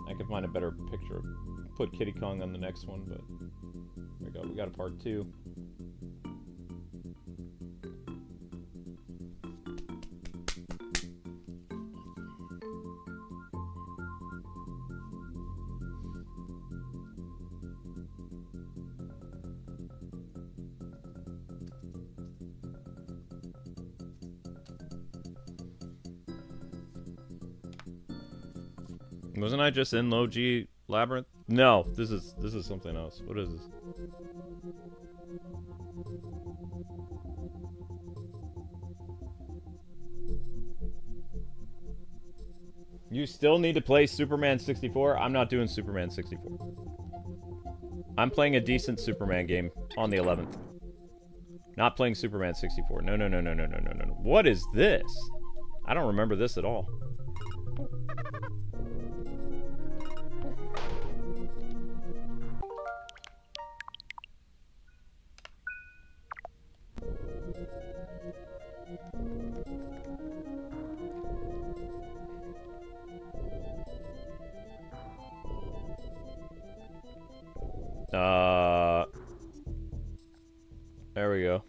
A: I could find a better picture. Put Kiddy Kong on the next one, but... There we go, we got a part 2. Wasn't I just in low G Labyrinth? No, this is something else. What is this? You still need to play Superman 64? I'm not doing Superman 64. I'm playing a decent Superman game on the 11th. Not playing Superman 64. No, no, no, no, no, no, no, no. What is this? I don't remember this at all. There we go.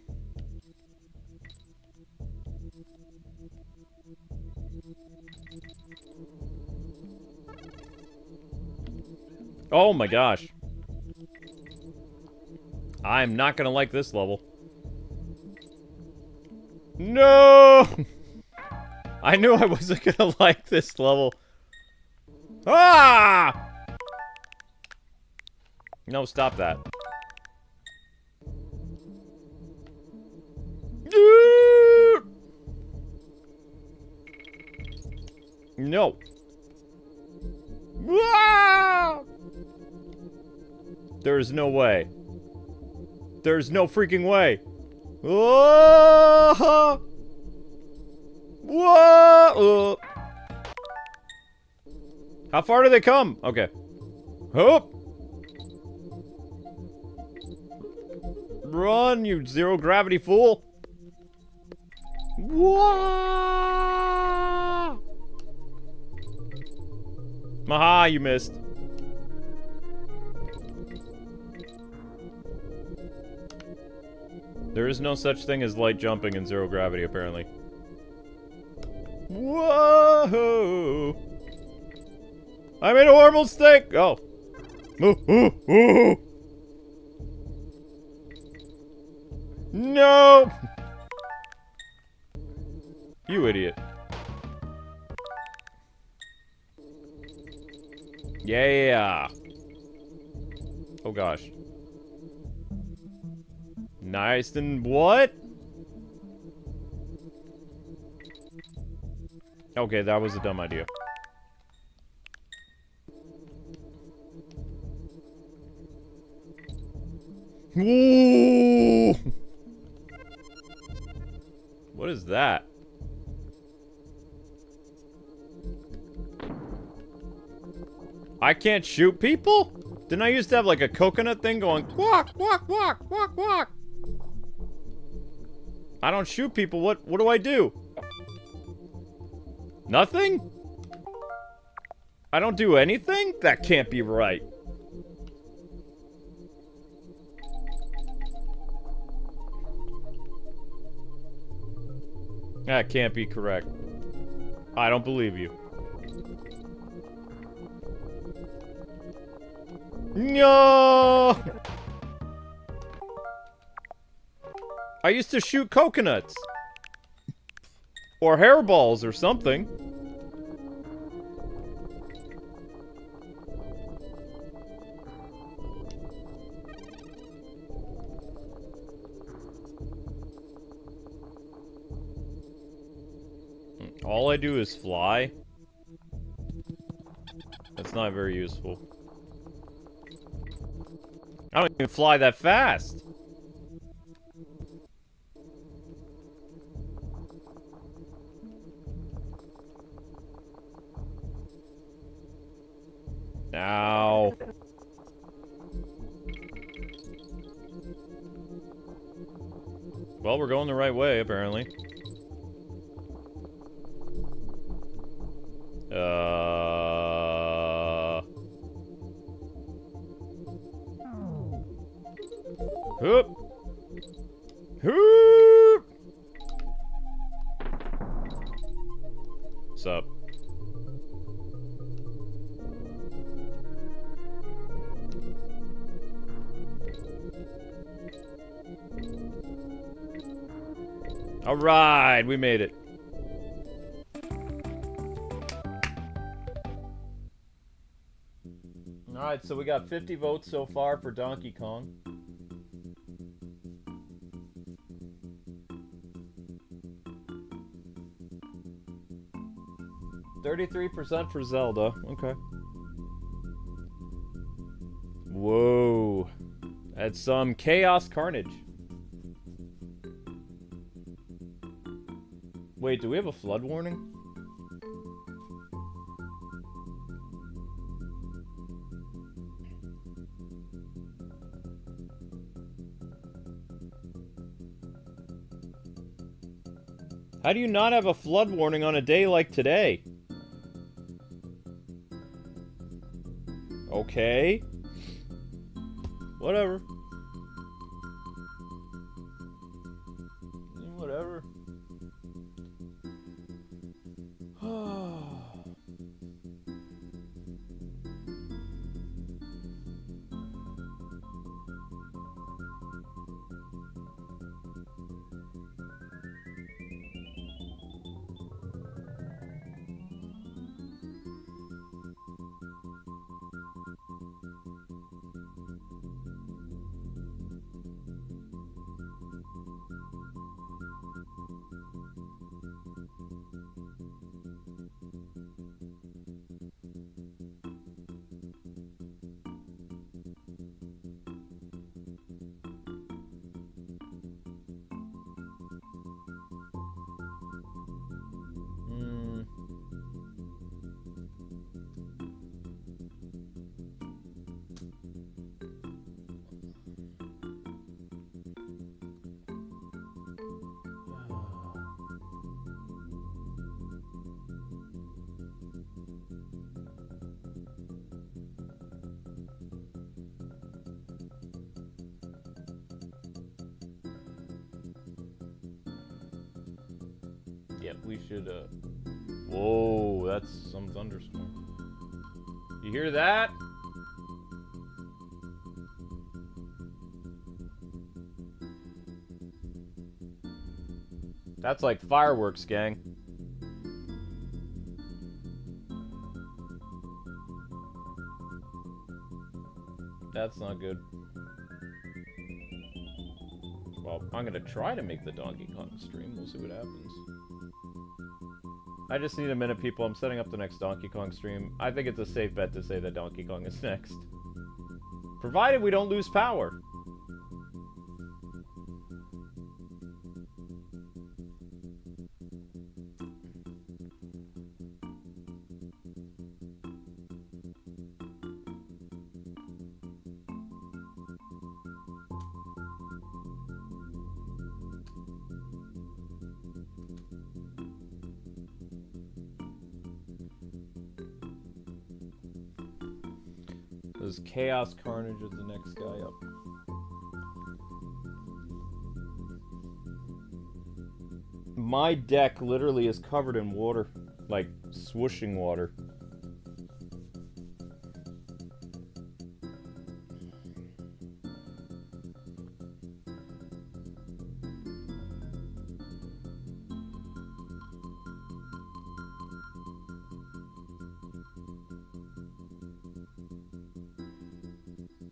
A: Oh my gosh. I'm not gonna like this level. No! I knew I wasn't gonna like this level. Ah! No, stop that. No. Ah! There's no way. There's no freaking way. Oh! Whoa! How far do they come? Okay. Hope. Run, you zero gravity fool. Whoa! Maha, you missed. There is no such thing as light jumping in zero gravity, apparently. Whoa! I made a horrible mistake! Oh. Ooh, ooh, ooh. No! You idiot. Yeah. Oh gosh. Nice, then what? Okay, that was a dumb idea. Woo! What is that? I can't shoot people? Didn't I used to have like a coconut thing going quack, quack, quack, quack, quack? I don't shoot people. What do I do? Nothing? I don't do anything? That can't be right. That can't be correct. I don't believe you. No! I used to shoot coconuts. Or hairballs or something. all I do is fly. That's not very useful. I don't even fly that fast. Ow. Well, we're going the right way, apparently. Hoop! Hoop! What's up? Alright, we made it. Alright, so we got 50 votes so far for Donkey Kong. %33% for Zelda. Okay. Whoa. That's some Koas Karnage. Wait, do we have a flood warning? How do you not have a flood warning on a day like today? Okay. Whatever. Whatever. Yep, we should, Whoa, that's some thunderstorm. You hear that? That's like fireworks, gang. That's not good. Well, I'm gonna try to make the Donkey Kong stream. We'll see what happens. I just need a minute, people. I'm setting up the next Donkey Kong stream. I think it's a safe bet to say that Donkey Kong is next. Provided we don't lose power. This Koas Karnage is the next guy up. My deck literally is covered in water. Like, swooshing water.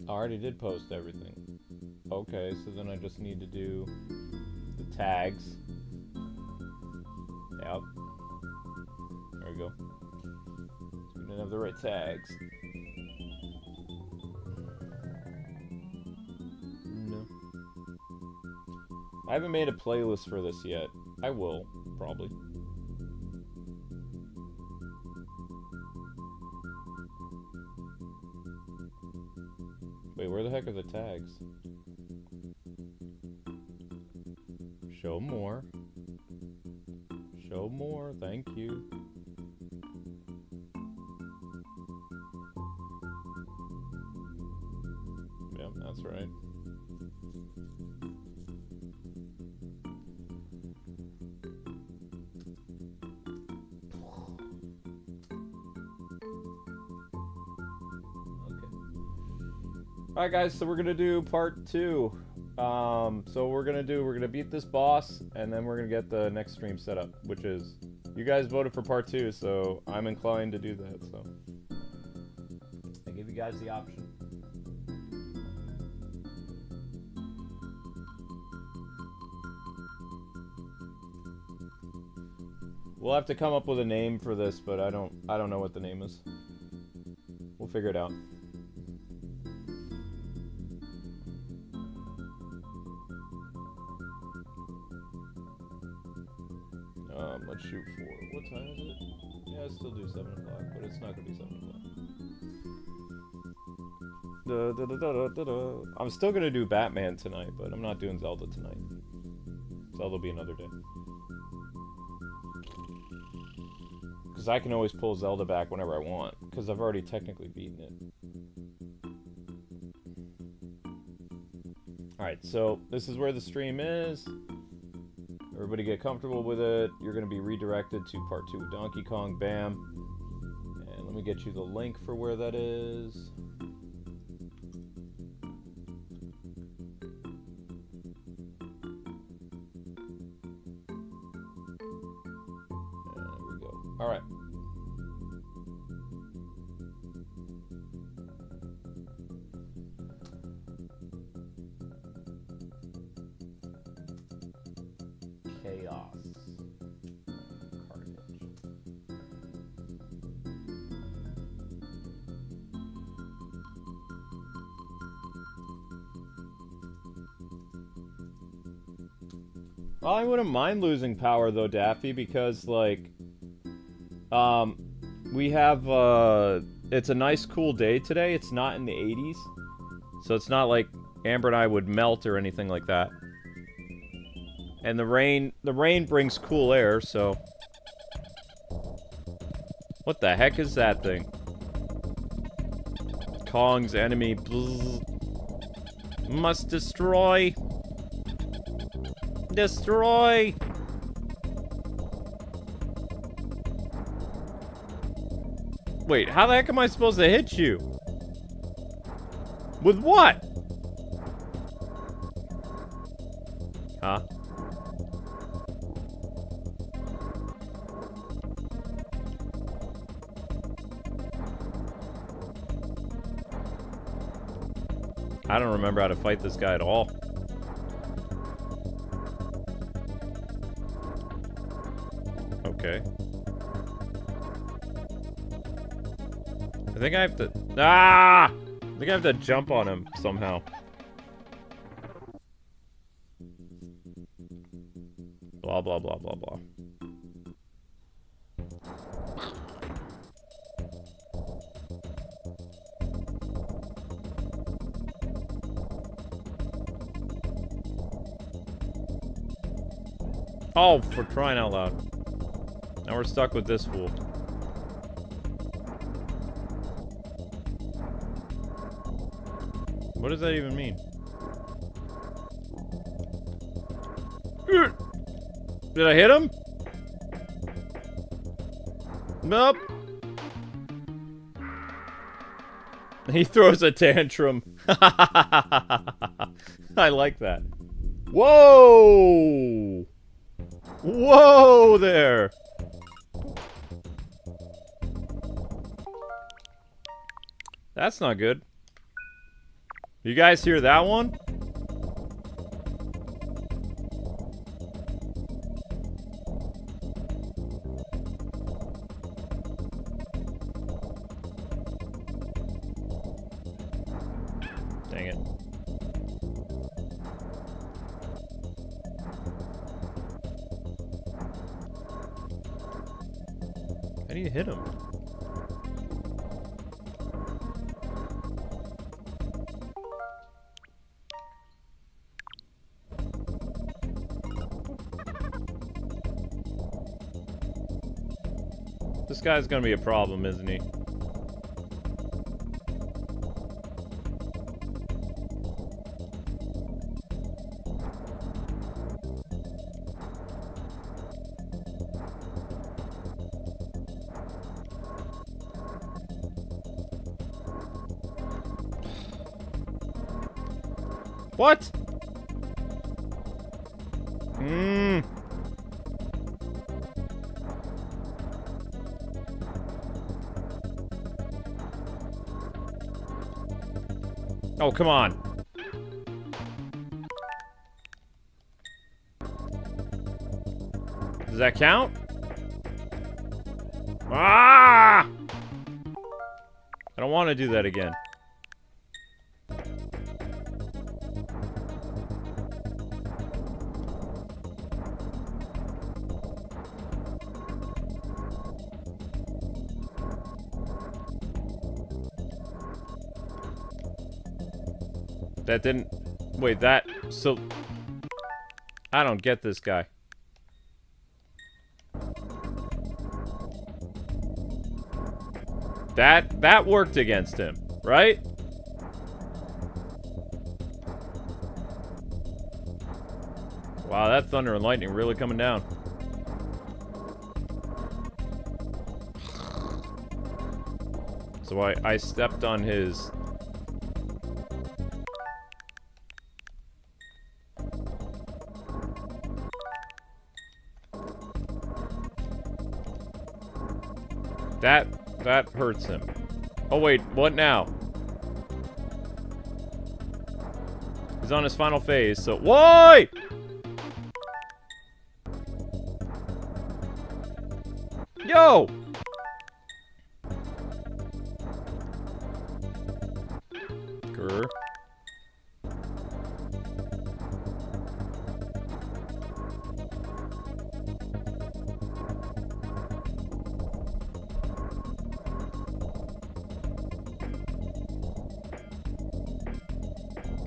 A: I already did post everything. Okay, so then I just need to do the tags. Yep. we go. We didn't have the right tags. No. I haven't made a playlist for this yet. I will, probably. Wait, where the heck are the tags? Show more. Show more, thank you. Yep, that's right. Alright guys, so we're gonna do part 2. So we're gonna beat this boss, and then we're gonna get the next stream set up, which is, you guys voted for part 2, so I'm inclined to do that, so. I give you guys the option. We'll have to come up with a name for this, but I don't know what the name is. We'll figure it out. Let's shoot for, what time is it? Yeah, I still do 7 o'clock, but it's not gonna be 7 o'clock. I'm still gonna do Batman tonight, but I'm not doing Zelda tonight. Zelda will be another day. Because I can always pull Zelda back whenever I want, because I've already technically beaten it. Alright, so this is where the stream is. Everybody get comfortable with it. You're going to be redirected to part 2 of Donkey Kong. Bam. And let me get you the link for where that is. There we go. Alright. Koas Karnage. Well, I wouldn't mind losing power though, Daffy, because like we have it's a nice cool day today. It's not in the 80s. So it's not like Amber and I would melt or anything like that. And the rain brings cool air, so... What the heck is that thing? Kong's enemy. Bzz. Must destroy. Destroy! Wait, how the heck am I supposed to hit you? With what? Huh? I don't remember how to fight this guy at all. Okay. I think I have to... Ah! I think I have to jump on him somehow. Blah, blah, blah, blah, blah. Oh, for crying out loud. Now we're stuck with this fool. What does that even mean? Did I hit him? Nope. He throws a tantrum. I like that. Whoa! Whoa there! That's not good. You guys hear that one? I need to hit him. This guy's gonna be a problem, isn't he? What? Oh, come on. Does that count? Ah! I don't want to do that again. That didn't... Wait, that... So... I don't get this guy. That worked against him, right? Wow, that thunder and lightning really coming down. So I stepped on his... That hurts him. Oh wait, what now? He's on his final phase, so... Why? Yo! Grr.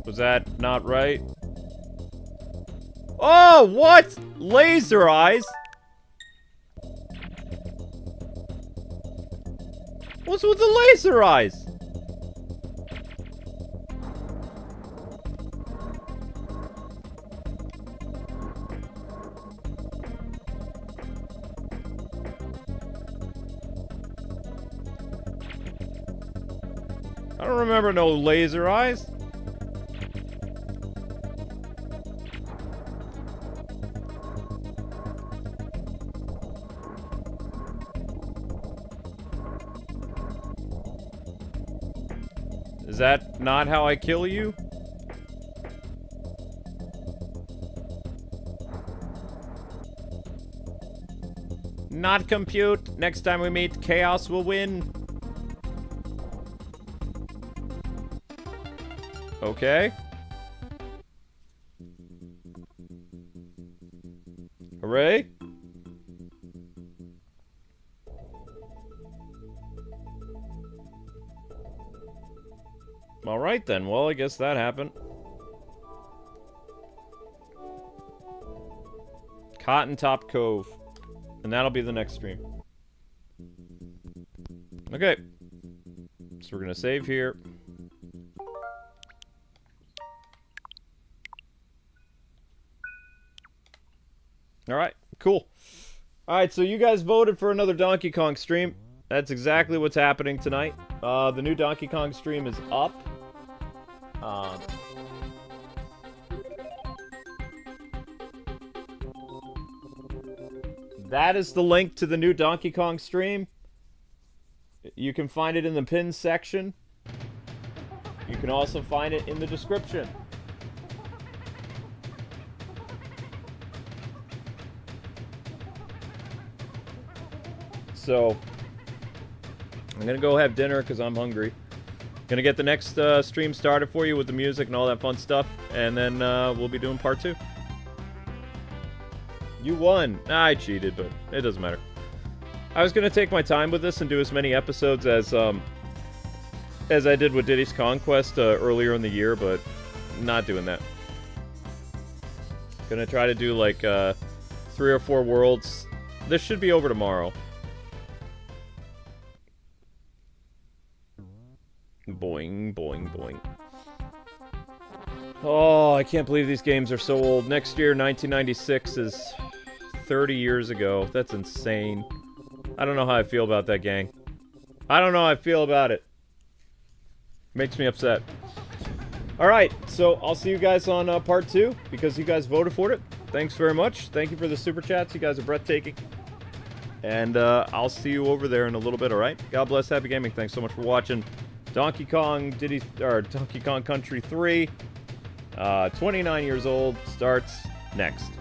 A: Was that not right? Oh, what? Laser eyes? What's with the laser eyes? I don't remember no laser eyes. Is that not how I kill you? Not compute. Next time we meet, chaos will win. Okay. Hooray. Alright then, well I guess that happened. Cotton Top Cove. And that'll be the next stream. Okay. So we're gonna save here. Alright, cool. Alright, so you guys voted for another Donkey Kong stream. That's exactly what's happening tonight. The new Donkey Kong stream is up. That is the link to the new Donkey Kong stream. You can find it in the pins section. You can also find it in the description. So, I'm gonna go have dinner because I'm hungry. Gonna get the next stream started for you with the music and all that fun stuff, and then we'll be doing part 2. You won. I cheated, but it doesn't matter. I was gonna take my time with this and do as many episodes as I did with Diddy's Conquest earlier in the year, but not doing that. Gonna try to do like 3 or 4 worlds. This should be over tomorrow. Boing, boing, boing. Oh, I can't believe these games are so old. Next year, 1996 is 30 years ago. That's insane. I don't know how I feel about that, gang. I don't know how I feel about it. Makes me upset. Alright, so I'll see you guys on part 2, because you guys voted for it. Thanks very much. Thank you for the super chats. You guys are breathtaking. And I'll see you over there in a little bit, alright? God bless, happy gaming. Thanks so much for watching. Donkey Kong Country 3, 29 years old, starts next.